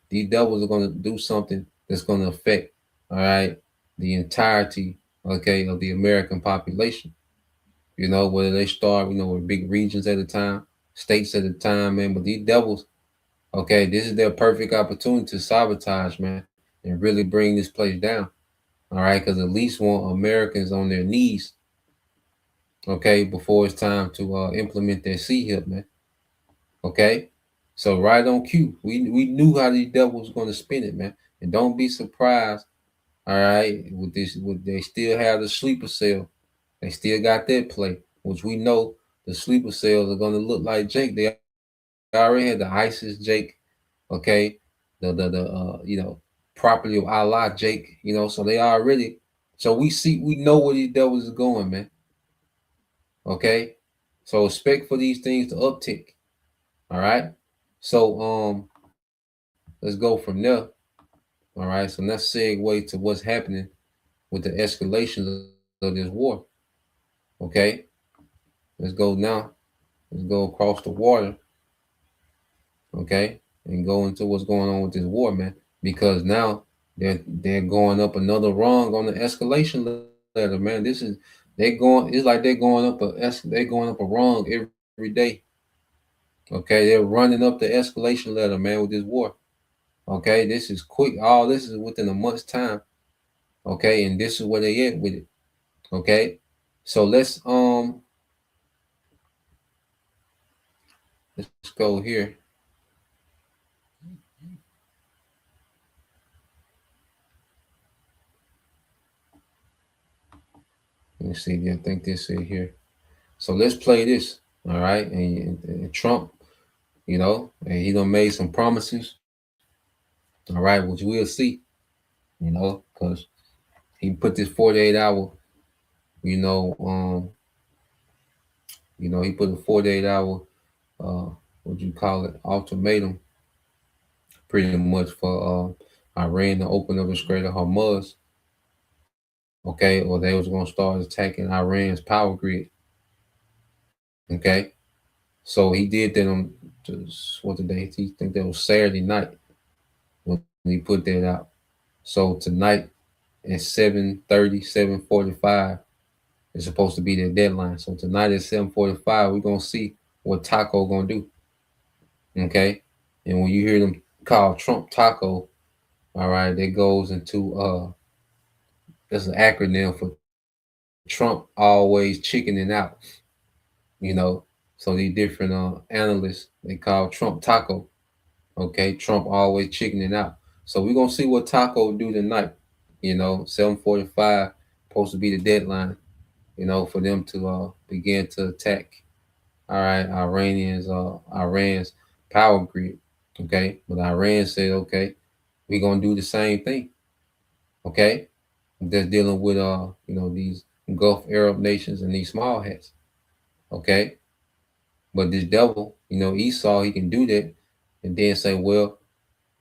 these devils are gonna do something that's gonna affect, all right, the entirety, okay, of the American population. Whether they start, with big regions at a time, states at a time, man. But these devils, okay, this is their perfect opportunity to sabotage, man, and really bring this place down. All right, because at least want Americans on their knees, okay, before it's time to implement their CHIP, man. Okay, so right on cue, we knew how these devils was going to spin it, man, and don't be surprised. All right, with this, they still have the sleeper cell. They still got that play, which we know the sleeper cells are going to look like Jake. They already had the ISIS Jake, okay, the property of Allah Jake, so they already. So we know where these devils is going, man. Okay, so expect for these things to uptick. All right, so let's go from there. All right, so let's segue to what's happening with the escalation of this war. Okay, let's go now. Let's go across the water. Okay, and go into what's going on with this war, man. Because now they're going up another rung on the escalation ladder, man. It's like they're going up a rung every day. Okay, they're running up the escalation ladder, man, with this war. Okay, this is quick. All this is within a month's time. Okay, and this is where they at with it. Okay, so let's go here. Let me see. I think this is here. So let's play this. All right, and Trump, and he done made some promises. All right, which we'll see. Because he put this 48-hour. He put a 48-hour. What you call it? Ultimatum. Pretty much for Iran to open up the Strait of Hormuz. Okay, or they was gonna start attacking Iran's power grid. Okay, so he did that on what today? He think that was Saturday night when he put that out. So tonight at 7:30, 7:45 is supposed to be the deadline. So tonight at 7:45, we're gonna see what Taco gonna do. Okay, and when you hear them call Trump Taco, all right, that goes into that's an acronym for Trump always chickening out. So these different analysts, they call Trump Taco. Okay, Trump always chickening out. So we're gonna see what Taco do tonight. 7:45 supposed to be the deadline. For them to begin to attack. All right, Iran's power grid. Okay, but Iran said, okay, we're gonna do the same thing. Okay, that's dealing with these Gulf Arab nations and these small hats. Okay, but this devil, Esau, he can do that, and then say, well,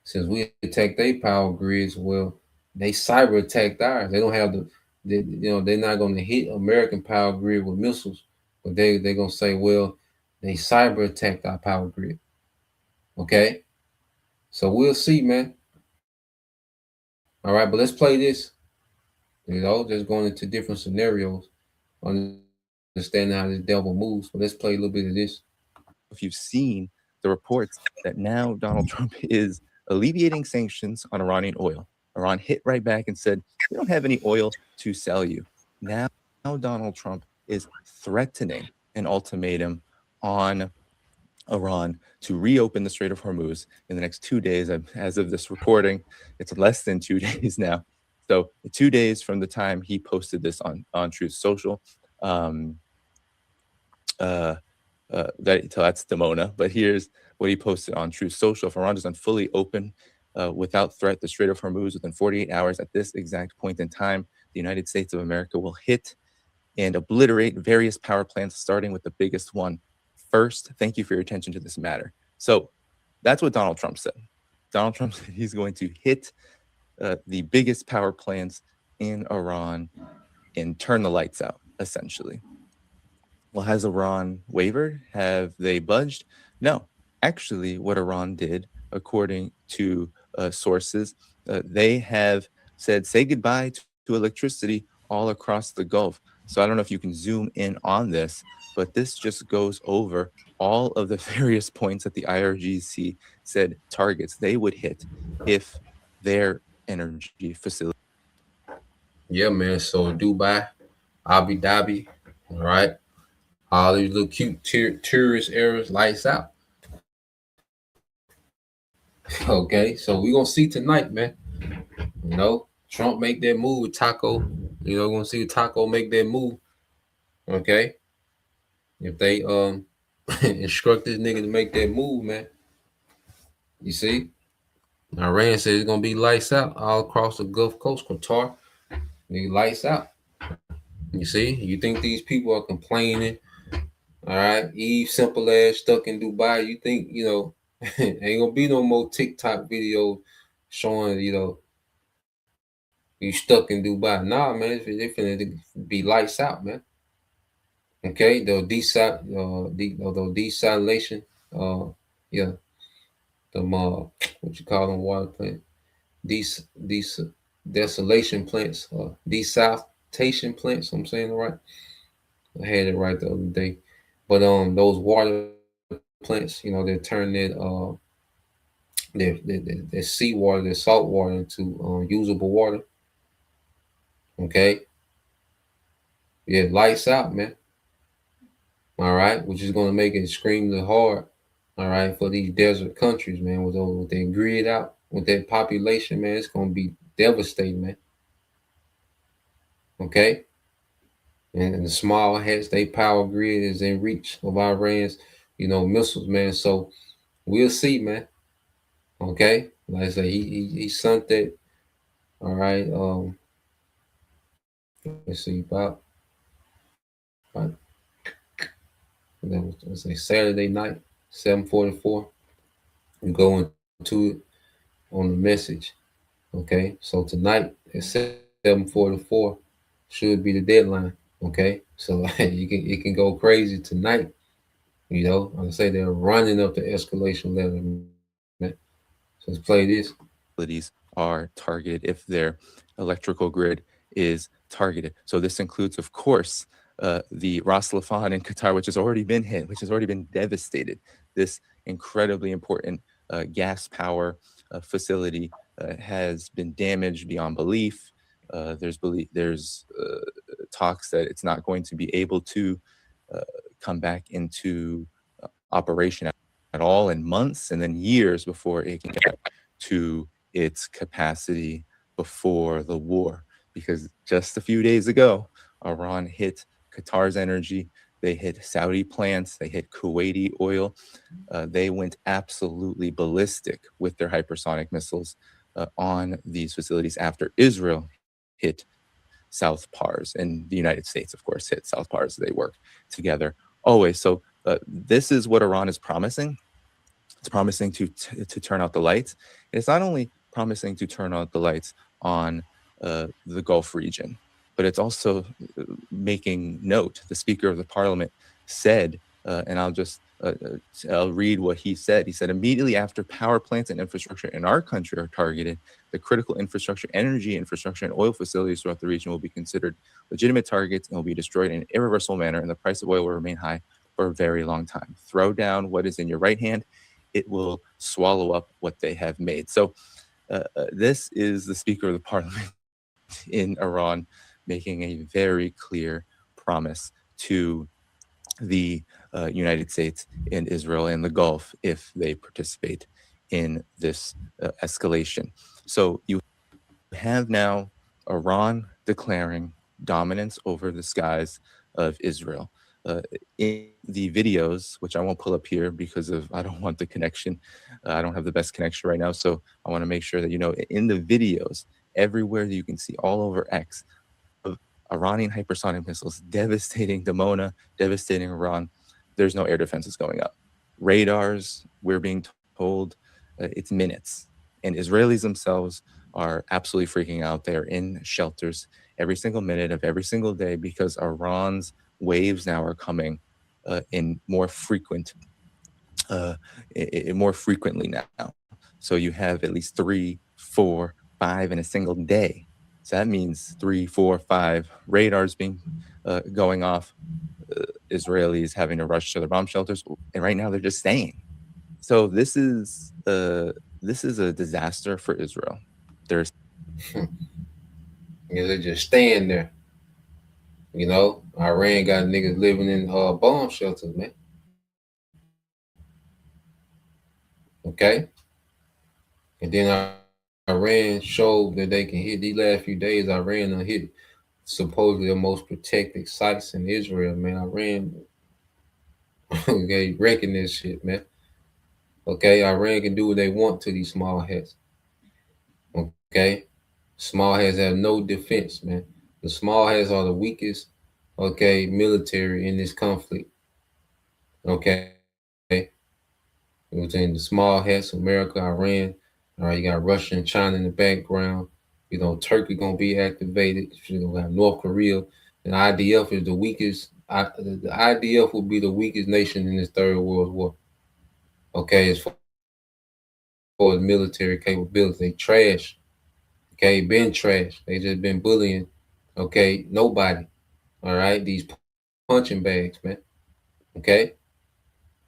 since we attack their power grids, well, they cyber attacked ours. They don't have they're not going to hit American power grid with missiles, but they're going to say, well, they cyber attacked our power grid. Okay, so we'll see, man. All right, but let's play this. Just going into different scenarios, understanding how this devil moves. But let's play a little bit of this. If you've seen the reports that now Donald Trump is alleviating sanctions on Iranian oil. Iran hit right back and said, we don't have any oil to sell you. Now Donald Trump is threatening an ultimatum on Iran to reopen the Strait of Hormuz in the next 2 days. As of this recording, it's less than 2 days now. So 2 days from the time he posted this on Truth Social. That's Demona, but here's what he posted on Truth Social. If Iran doesn't fully open without threat the Strait of Hormuz within 48 hours at this exact point in time, the United States of America will hit and obliterate various power plants, starting with the biggest one first. Thank you for your attention to this matter. So that's what Donald Trump said. Donald Trump said he's going to hit the biggest power plants in Iran and turn the lights out, essentially. Well, has Iran wavered? Have they budged? No. Actually, what Iran did, according to sources, they have said, say goodbye to electricity all across the Gulf. So I don't know if you can zoom in on this, but this just goes over all of the various points that the IRGC said targets they would hit if their energy facility. Yeah, man. So Dubai, Abu Dhabi, all right. All these little cute tourist areas, lights out. Okay, so we're going to see tonight, man. You know, Trump make that move with Taco. You know, we're going to see Taco make that move. Okay. If they instruct this nigga to make that move, man. You see? Iran says it's going to be lights out all across the Gulf Coast, Qatar. Nigga, lights out. You see? You think these people are complaining? All right, Eve simple ass stuck in Dubai. You think, you know, ain't gonna be no more TikTok video showing, you know, you stuck in Dubai. Nah, man, it's finna be lights out, man. Okay, they'll desalination, yeah, what you call them, water plant, desolation plants, desaltation plants. I'm saying it right. I had it right the other day. But those water plants, you know, they're turning their seawater, their salt water into usable water. Okay. Yeah, lights out, man. All right, which is going to make it extremely hard. All right, for these desert countries, man, with their grid out, with their population, man, it's going to be devastating, man. Okay. And the small hats, they power grid is in reach of Iran's, you know, missiles, man. So we'll see, man. Okay, like I say, he sent that. All right. Let's see about let's say Saturday night, 7:44. We go into it on the message. Okay, so tonight at 7:44 should be the deadline. Okay, so it can go crazy tonight. You know, I say they're running up the escalation level. Man. So let's play this. Are targeted if their electrical grid is targeted. So this includes, of course, the Ras Laffan in Qatar, which has already been hit, which has already been devastated. This incredibly important gas power facility has been damaged beyond belief. There's talks that it's not going to be able to come back into operation at all in months, and then years before it can get to its capacity before the war. Because just a few days ago, Iran hit Qatar's energy, they hit Saudi plants, they hit Kuwaiti oil. They went absolutely ballistic with their hypersonic missiles on these facilities after Israel hit South Pars, and the United States, of course, hit South Pars. They work together always. So this is what Iran is promising. It's promising to turn out the lights. And it's not only promising to turn out the lights on the Gulf region, but it's also making note. The Speaker of the Parliament said, and I'll read what he said. He said, immediately after power plants and infrastructure in our country are targeted, the critical infrastructure, energy infrastructure, and oil facilities throughout the region will be considered legitimate targets and will be destroyed in an irreversible manner, and the price of oil will remain high for a very long time. Throw down what is in your right hand. It will swallow up what they have made. So this is the Speaker of the Parliament in Iran making a very clear promise to the United States and Israel and the Gulf if they participate in this escalation. So you have now Iran declaring dominance over the skies of Israel. In the videos, which I won't pull up here because I don't want the connection. I don't have the best connection right now. So I want to make sure that, you know, in the videos, everywhere that you can see all over X of Iranian hypersonic missiles devastating Dimona, devastating Iran, there's no air defenses going up. Radars, we're being told it's minutes. And Israelis themselves are absolutely freaking out. They're in shelters every single minute of every single day because Iran's waves now are coming in more frequently now. So you have at least 3, 4, 5 in a single day. So that means 3, 4, 5 radars being going off. Israelis having to rush to the bomb shelters, and right now they're just staying. So this is a disaster for Israel. There's they're just staying there. You know, Iran got niggas living in bomb shelters, man. Okay, and then Iran showed that they can hit these last few days. Iran done hit supposedly the most protected sites in Israel, man. Iran, okay, wrecking this shit, man. Okay, Iran can do what they want to these small hats. Okay, small hats have no defense, man. The small hats are the weakest, okay, military in this conflict. Okay, within the small hats, America, Iran. All right, you got Russia and China in the background. You know, Turkey gonna be activated. You're gonna have North Korea, and IDF is the weakest. The IDF will be the weakest nation in this third world war. Okay, as far as military capability, they trash. Okay, been trash. They just been bullying. Okay, nobody. All right, these punching bags, man. Okay,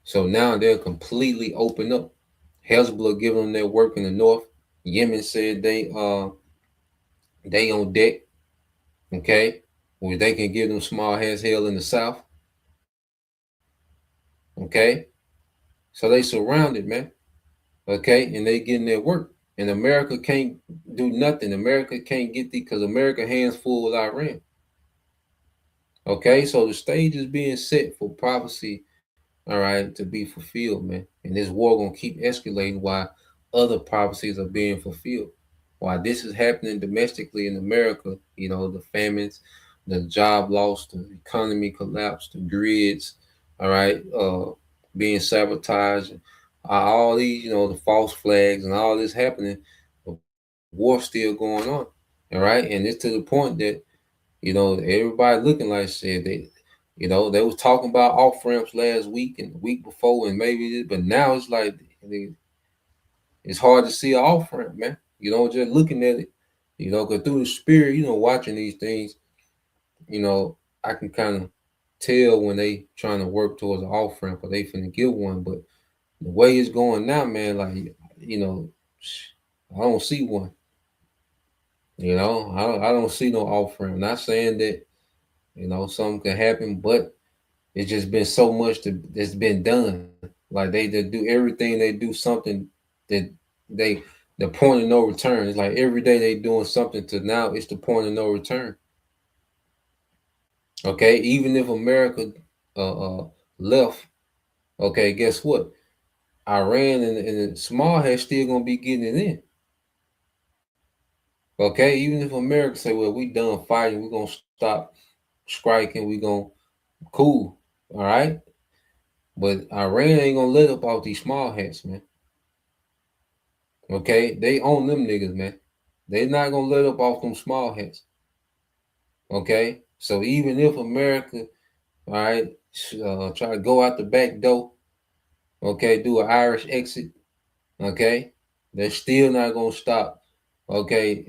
so now they're completely open up. Hezbollah giving them their work in the north. Yemen said they on deck. Okay, where they can give them small hands hell in the south. Okay, so they surrounded, man. Okay, and they getting their work, and America can't do nothing. America can't get because America hands full with Iran. Okay, so the stage is being set for prophecy, all right, to be fulfilled, man. And this war gonna keep escalating while other prophecies are being fulfilled. While this is happening domestically in America, you know, the famines, the job loss, the economy collapse, the grids, all right, being sabotaged, all these, you know, the false flags and all this happening, the war still going on, all right, and it's to the point that, you know, everybody looking like shit. They, you know, they was talking about off ramps last week and the week before, and maybe, but now it's like it's hard to see an off ramp, man. You know, just looking at it, you know, because through the spirit, you know, watching these things, you know, I can kind of tell when they trying to work towards an off ramp or they finna get one. But the way it's going now, man, like, you know, I don't see one. You know, I don't see no off ramp. Not saying that, you know, something can happen, but it's just been so much that's been done. Like they do everything, they do something that the point of no return. It's like every day they doing something to now it's the point of no return. Okay, even if America left, okay, guess what? Iran and the small hat still gonna be getting it in. Okay, even if America say, well, we done fighting, we're gonna stop striking, we gonna cool, all right. But Iran ain't gonna let up off these small hats, man. Okay, they own them niggas, man. They not gonna let up off them small hats. Okay, so even if America, all right, try to go out the back door, okay, do an Irish exit, okay, they're still not gonna stop. Okay,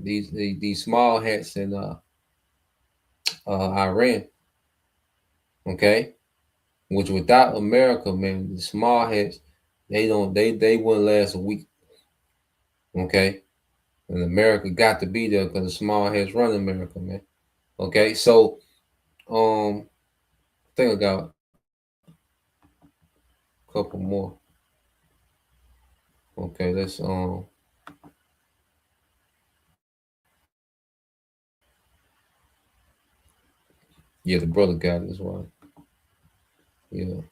these small hats in Iran, okay, which without America, man, the small hats they wouldn't last a week. Okay, and America got to be there because the small hats run America, man. Okay, so I think I got couple more. Okay, let's yeah, the brother got it as well. Yeah.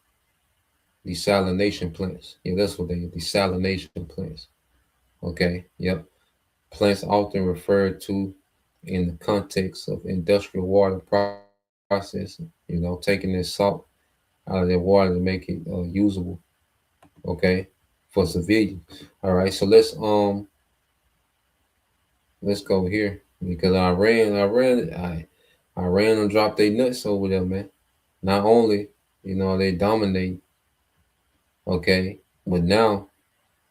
Desalination plants. Yeah, that's what they are. Desalination plants. Okay. Yep. Plants often referred to in the context of industrial water processing. You know, taking this salt out of their water to make it usable. Okay, for civilians. All right. So let's go here because Iran and dropped their nuts over there, man. Not only, you know, they dominate. Okay, but now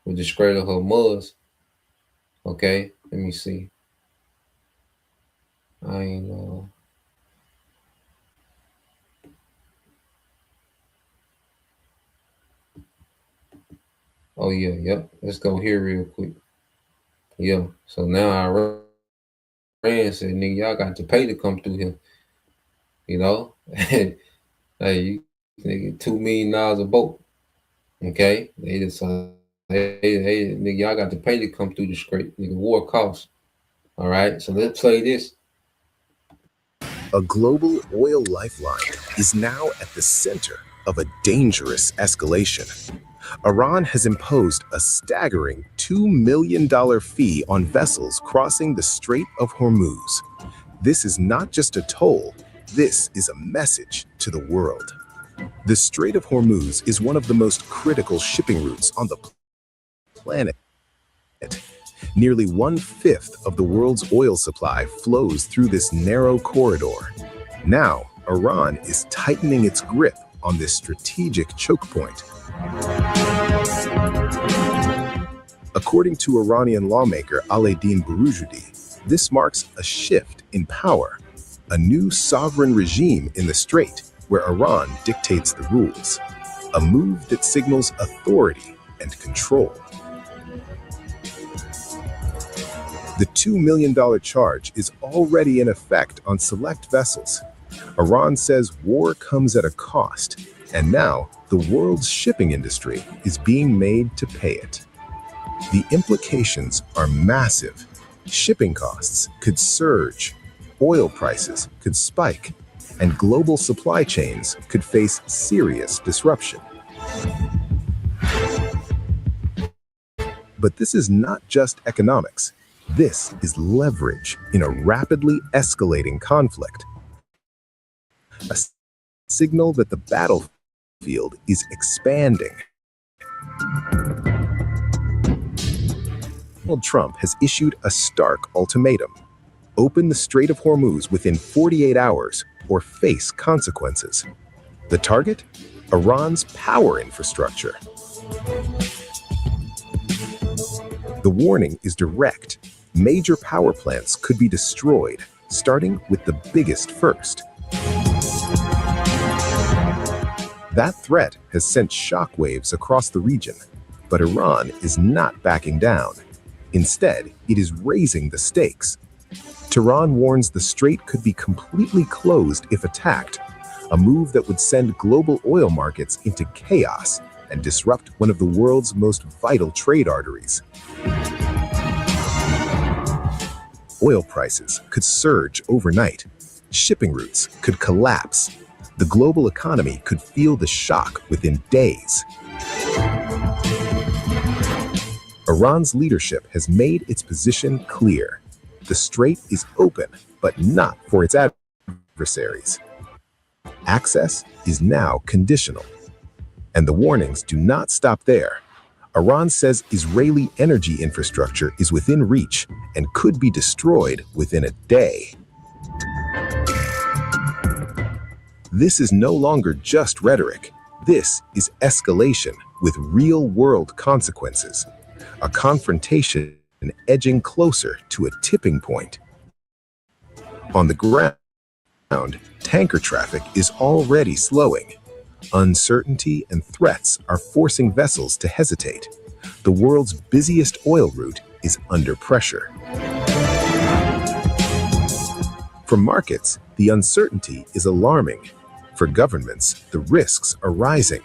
with the Strait of Hormuz, okay, let me see. I ain't oh yeah, yep. Let's go here real quick. Yeah. So now Iran said, nigga, y'all got to pay to come through here. You know? Hey, you nigga, $2 million a boat. Okay? They just hey, nigga, y'all got to pay to come through the strait. Nigga, war costs. All right. So let's play this. A global oil lifeline is now at the center of a dangerous escalation. Iran has imposed a staggering $2 million fee on vessels crossing the Strait of Hormuz. This is not just a toll, this is a message to the world. The Strait of Hormuz is one of the most critical shipping routes on the planet. Nearly 1/5 of the world's oil supply flows through this narrow corridor. Now, Iran is tightening its grip on this strategic choke point. According to Iranian lawmaker Alaeddin Bourujudi, this marks a shift in power, a new sovereign regime in the strait where Iran dictates the rules, a move that signals authority and control. The $2 million charge is already in effect on select vessels. Iran says war comes at a cost, and now the world's shipping industry is being made to pay it. The implications are massive. Shipping costs could surge, oil prices could spike, and global supply chains could face serious disruption. But this is not just economics. This is leverage in a rapidly escalating conflict. A signal that the battlefield is expanding. Donald Trump has issued a stark ultimatum. Open the Strait of Hormuz within 48 hours or face consequences. The target? Iran's power infrastructure. The warning is direct. Major power plants could be destroyed, starting with the biggest first. That threat has sent shockwaves across the region, but Iran is not backing down. Instead, it is raising the stakes. Tehran warns the strait could be completely closed if attacked, a move that would send global oil markets into chaos and disrupt one of the world's most vital trade arteries. Oil prices could surge overnight. Shipping routes could collapse. The global economy could feel the shock within days. Iran's leadership has made its position clear. The strait is open, but not for its adversaries. Access is now conditional. And the warnings do not stop there. Iran says Israeli energy infrastructure is within reach and could be destroyed within a day. This is no longer just rhetoric. This is escalation with real-world consequences. A confrontation edging closer to a tipping point. On the ground, tanker traffic is already slowing. Uncertainty and threats are forcing vessels to hesitate. The world's busiest oil route is under pressure. For markets, the uncertainty is alarming. For governments, the risks are rising.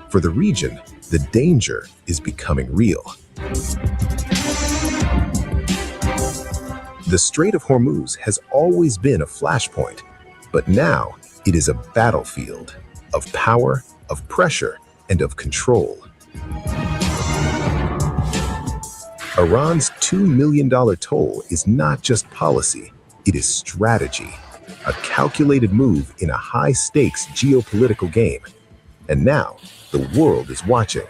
For the region, the danger is becoming real. The Strait of Hormuz has always been a flashpoint, but now it is a battlefield of power, of pressure, and of control. Iran's $2 million toll is not just policy, it is strategy, a calculated move in a high-stakes geopolitical game. And now, the world is watching,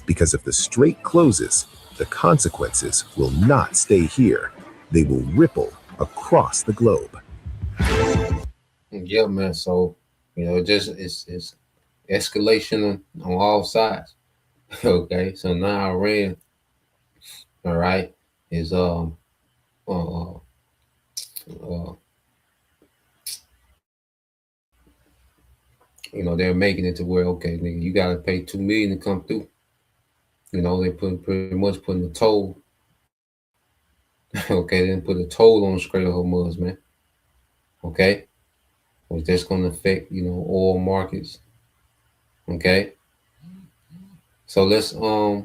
because if the strait closes, the consequences will not stay here. They will ripple across the globe. Yeah, man. So, it's escalation on all sides. Okay. So now Iran, all right, is they're making it to where, okay, nigga, you gotta pay $2 million to come through. They pretty much putting a toll. Okay, they put a toll on the Strait of Hormuz, man. Okay, which that's gonna affect oil markets. Okay, so let's I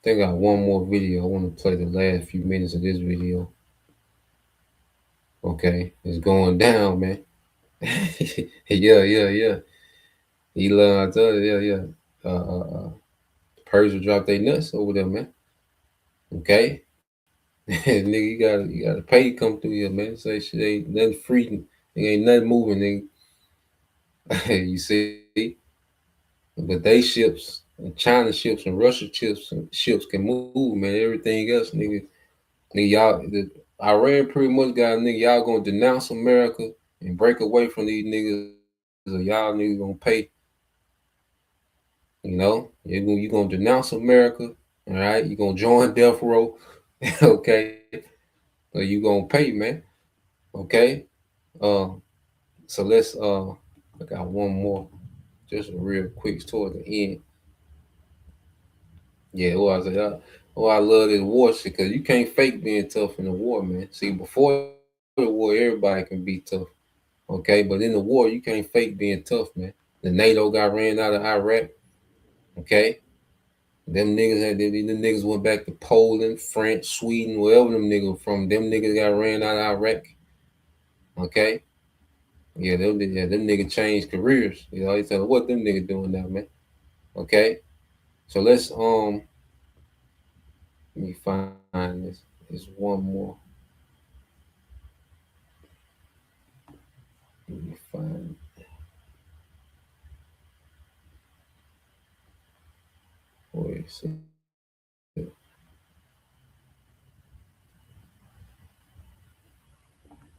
think I got one more video. I want to play the last few minutes of this video. Okay, it's going down, man. yeah. Elon, I tell you, Persia dropped their nuts over there, man. Okay. Nigga, you gotta pay to come through here, man. Say shit ain't nothing free. It ain't nothing moving, nigga. You see? But they ships, and China ships and Russia ships can move, man. Everything else, nigga y'all, Iran pretty much got y'all gonna denounce America and break away from these niggas. So y'all niggas gonna pay. You're gonna denounce America, all right? You're gonna join death row, okay? So you gonna pay, man. Okay. So let's I got one more, just a real quick toward the end. Yeah, I love this war shit, because you can't fake being tough in the war, man. See, before the war, everybody can be tough. Okay, but in the war, you can't fake being tough, man. The NATO got ran out of Iraq. Okay. Them niggas went back to Poland, France, Sweden, wherever them niggas from. Them niggas got ran out of Iraq. Okay. Yeah, them niggas changed careers. They tell what them niggas doing now, man. Okay. So let's let me find this. There's one more. Let me find it. Wait a second.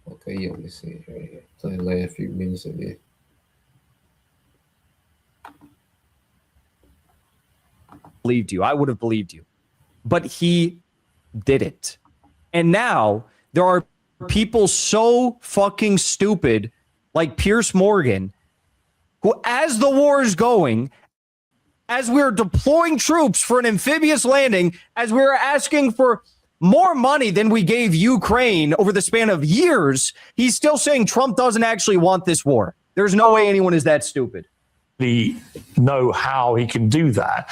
Okay, yeah, let's see it right here. Play the last few minutes of it. Believed you. I would have believed you. But he did it. And now there are people so fucking stupid like Piers Morgan, who, as the war is going, as we're deploying troops for an amphibious landing, as we're asking for more money than we gave Ukraine over the span of years, he's still saying Trump doesn't actually want this war. There's no way anyone is that stupid. Know how he can do that,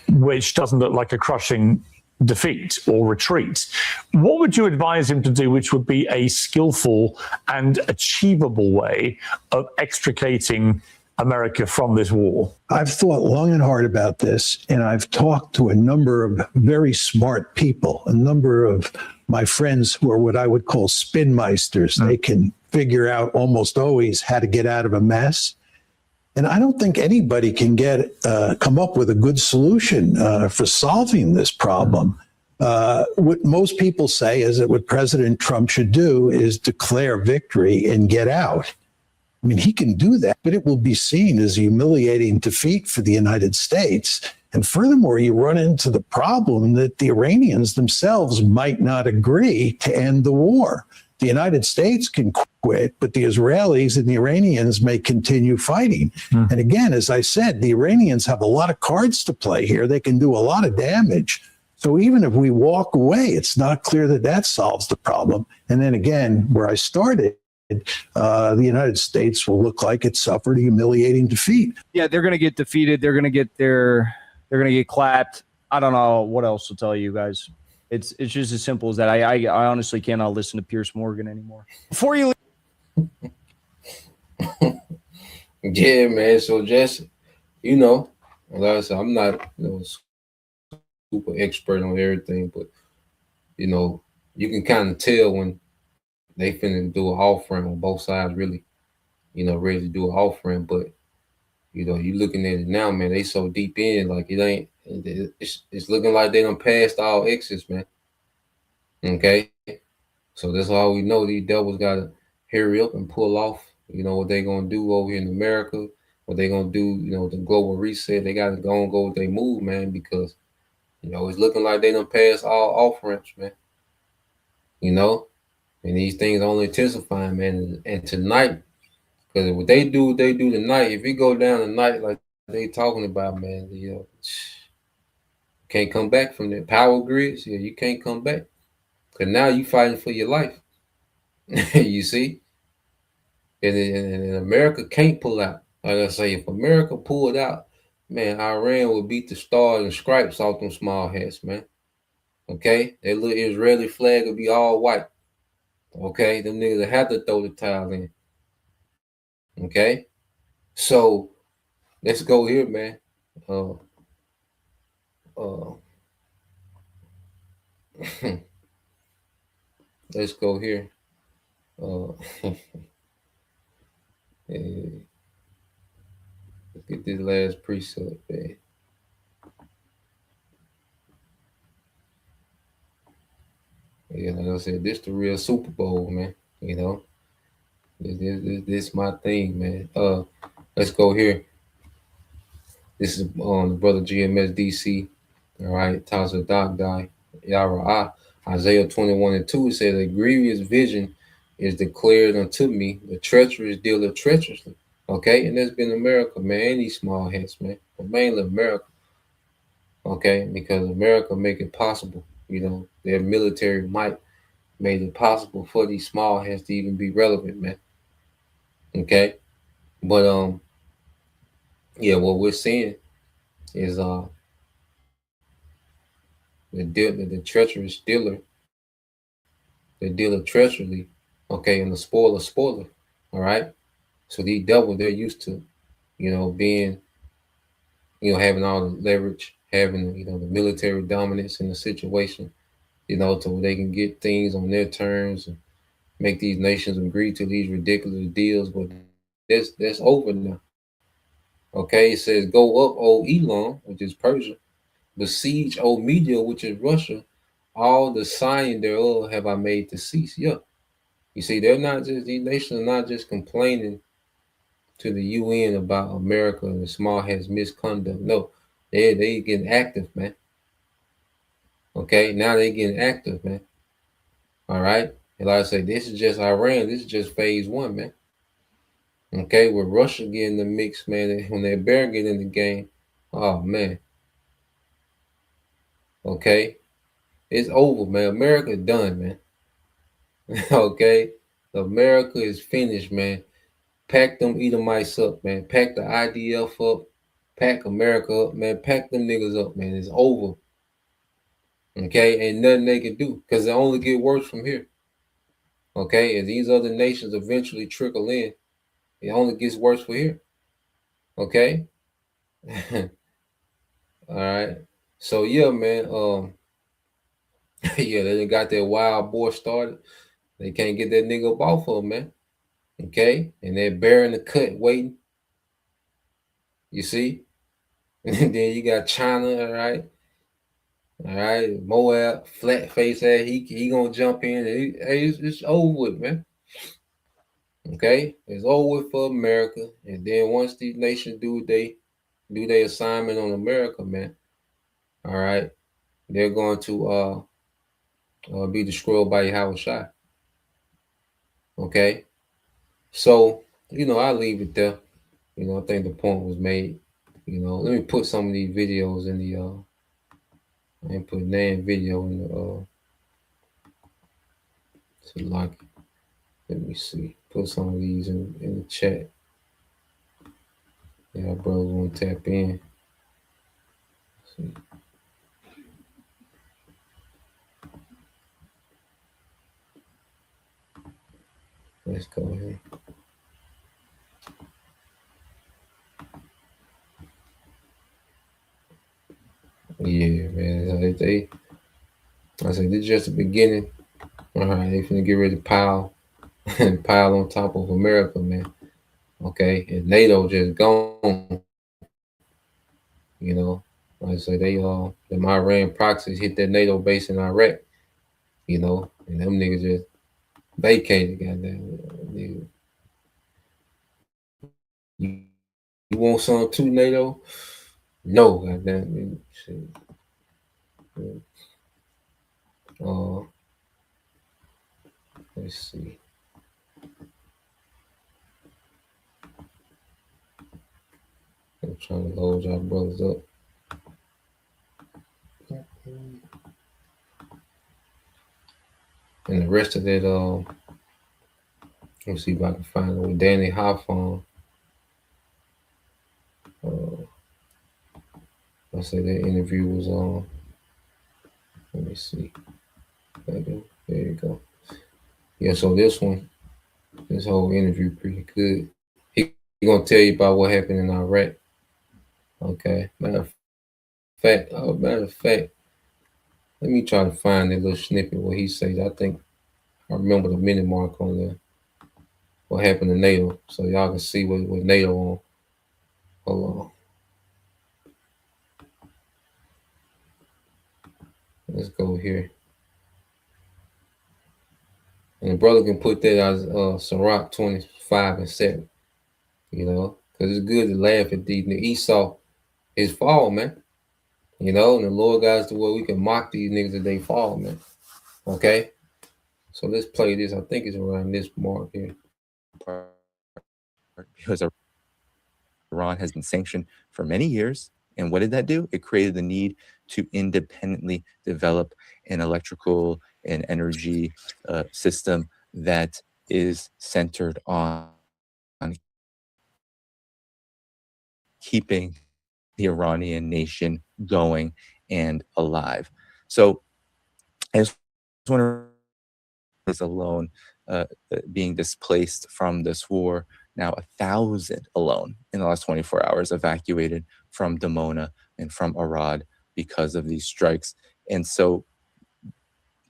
which doesn't look like a crushing defeat or retreat. What would you advise him to do, which would be a skillful and achievable way of extricating America from this war? I've thought long and hard about this, and I've talked to a number of very smart people, a number of my friends who are what I would call spinmeisters. They can figure out almost always how to get out of a mess. And I don't think anybody can come up with a good solution for solving this problem. What most people say is that what President Trump should do is declare victory and get out. I mean, he can do that, but it will be seen as a humiliating defeat for the United States. And furthermore, you run into the problem that the Iranians themselves might not agree to end the war. The United States can quit, but the Israelis and the Iranians may continue fighting. And again, as I said, the Iranians have a lot of cards to play here. They can do a lot of damage. So even if we walk away, it's not clear that that solves the problem. And then again, where I started, the United States will look like it suffered a humiliating defeat. Yeah, they're gonna get defeated. They're gonna get clapped. I don't know what else to tell you guys. It's just as simple as that. I honestly cannot listen to Pierce Morgan anymore. Before you Yeah, man. So just, like I said, I'm not, super expert on everything, but you can kind of tell when they finna do an offering on both sides, really, ready to do an offering. But you looking at it now, man, they so deep in, like it's looking like they done passed all exits, man. Okay, so that's all we know. These devils gotta hurry up and pull off. What they gonna do over here in America? What they gonna do? The global reset. They gotta go and go with their move, man, because it's looking like they done passed all off ramps, man. And these things only intensifying, man. And tonight, because what they do tonight. If it go down tonight, like they talking about, man, can't come back from that. Power grids, yeah, you can't come back. Cause now you fighting for your life. You see, and America can't pull out. Like I say, if America pulled out, man, Iran would beat the stars and stripes off them small hats, man. Okay, that little Israeli flag would be all white. Okay, them niggas have to throw the towel in. Okay, so let's go here, man. Let's go here. Let's get this last precept, man. Yeah, like I said, this the real Super Bowl, man. This my thing, man. Let's go here. This is the brother GMS DC. All right, Taza Doc Die Yara Isaiah 21:2 says, "A grievous vision is declared unto me, the treacherous dealer treacherously." Okay, and that's been America, man. These small hats, man, but mainly America. Okay, because America make it possible. Their military might made it possible for these small hats to even be relevant, man. Okay, but yeah, what we're seeing is the treacherous dealer, the dealer treacherously, okay, and the spoiler. All right, so these devils, they're used to, being, having all the leverage, having the military dominance in the situation, to where they can get things on their terms and make these nations agree to these ridiculous deals. But that's over now. Okay, it says, "Go up, O Elam," which is Persia, "besiege, O Media," which is Russia. "All the sign thereof have I made to cease." Yeah, you see, these nations are not just complaining to the UN about America and the small hats misconduct. No, they getting active, man. Okay, now they getting active, man. All right, and like I say, this is just Iran. This is just phase one, man. Okay, with Russia getting the mix, man, when that bear get in the game, oh man. Okay, it's over, man. America done, man. Okay, America is finished, man. Pack them Edomites up, man. Pack the IDF up. Pack America up, man. Pack them niggas up, man. It's over. Okay, ain't nothing they can do because it only get worse from here. Okay, and these other nations eventually trickle in. It only gets worse for here. Okay. All right. So yeah, man. Yeah, they done got that wild boar started. They can't get that nigga up off of, man. Okay, and they're bearing the cut, waiting. You see, and then you got China, all right, Moab, flat face ass. He gonna jump in. And it's over with, man. Okay, it's over with for America. And then once these nations do their assignment on America, man. All right, they're going to be destroyed by Yahweh Shai. Okay, so I'll leave it there. I think the point was made. Let me put some of these videos in the I didn't put Nan video in the so like, let me see. put some of these in the chat. Yeah, brothers want to tap in. Let's see. Let's go ahead. Yeah, man. I say this is just the beginning. All right, they finna get ready to pile on top of America, man. Okay, and NATO just gone. You know, like I say, them Iran proxies hit that NATO base in Iraq. You know, and them niggas just vacated. Goddamn, nigga. You want some too, NATO? No, goddamn. Shit. Let's see. I'm trying to load y'all brothers up. And the rest of that, let's see if I can find it with Danny Hawthorne. I say that interview was on. Let me see. There you go. Yeah, so this whole interview pretty good. He gonna tell you about what happened in Iraq. Okay. Matter of fact, let me try to find that little snippet where he says. I think I remember the minute mark on there. What happened to NATO, so y'all can see what NATO on. Hold on. Let's go here. And the brother can put that as Sirach 25 and 7. You know, because it's good to laugh at these. Esau, his fall, man. You know, and the Lord guys to where we can mock these niggas that they fall, man. Okay? So let's play this. I think it's around this mark here. Because Iran has been sanctioned for many years. And what did that do? It created the need to independently develop an electrical and energy system that is centered on keeping the Iranian nation going and alive. So as one is alone being displaced from this war, now 1,000 alone in the last 24 hours evacuated from Dimona and from Arad because of these strikes. And so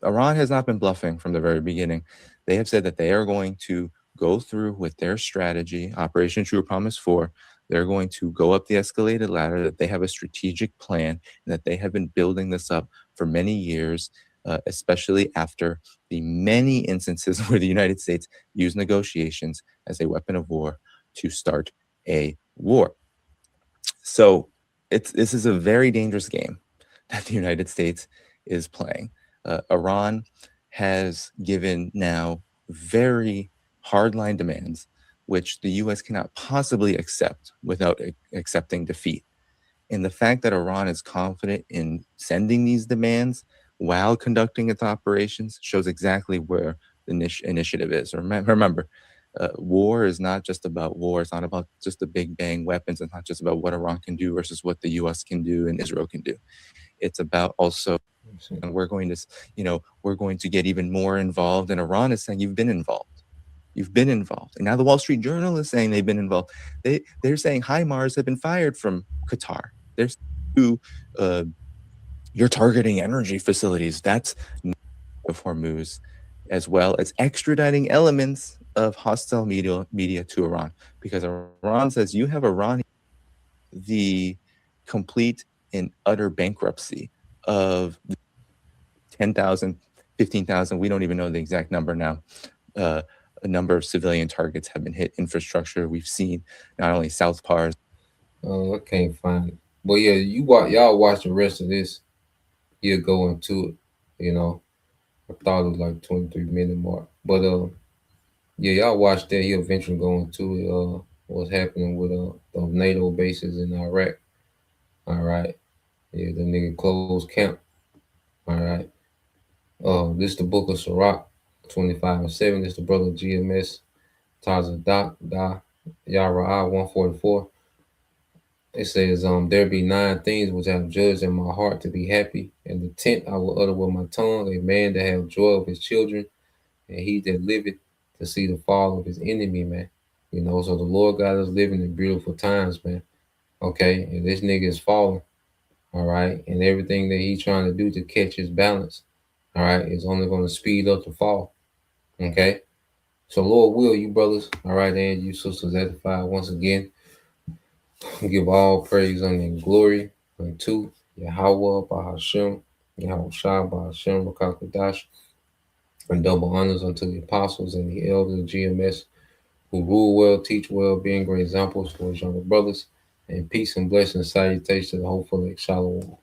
Iran has not been bluffing from the very beginning. They have said that they are going to go through with their strategy, Operation True Promise 4. They're going to go up the escalated ladder, that they have a strategic plan, and that they have been building this up for many years, especially after the many instances where the United States used negotiations as a weapon of war to start a war. So this is a very dangerous game that the United States is playing. Iran has given now very hardline demands, which the U.S. cannot possibly accept without accepting defeat. And the fact that Iran is confident in sending these demands while conducting its operations shows exactly where the initiative is. Remember, war is not just about war. It's not about just the big bang weapons. It's not just about what Iran can do versus what the U.S. can do and Israel can do. It's about also, and we're going to get even more involved. And Iran is saying, you've been involved. You've been involved. And now the Wall Street Journal is saying they've been involved. They're saying HIMARS have been fired from Qatar. There's you're targeting energy facilities. That's of Hormuz, as well as extraditing elements of hostile media to Iran, because Iran says you have Iran, the complete and utter bankruptcy of 10,000, 15,000. We don't even know the exact number now. A number of civilian targets have been hit. Infrastructure. We've seen not only South Pars. I can't find it. But yeah, y'all watch the rest of this. He'll go into it. You know, I thought it was like 23-minute mark. But yeah, y'all watch that. He'll eventually go into it. What's happening with the NATO bases in Iraq. All right. Yeah, the nigga closed camp. All right. This is the book of Sirach 25 and 7. This is the brother GMS. Tazadak Da Yara 144. It says, there be 9 things which I have judged in my heart to be happy, and the 10th I will utter with my tongue, a man that have joy of his children, and he that liveth to see the fall of his enemy, man. You know, so the Lord got us living in beautiful times, man. Okay, and this nigga is falling, all right, and everything that he's trying to do to catch his balance, all right, is only going to speed up the fall. Okay, so Lord will you brothers, all right, and you sisters edified once again. Give all praise and glory unto Yahweh Bahashem, Yahweh Shah Bahashem Rakakadash, and double honors unto the apostles and the elders of GMS who rule well, teach well, being great examples for his younger brothers, and peace and blessings, salutation to the hopeful Shalom.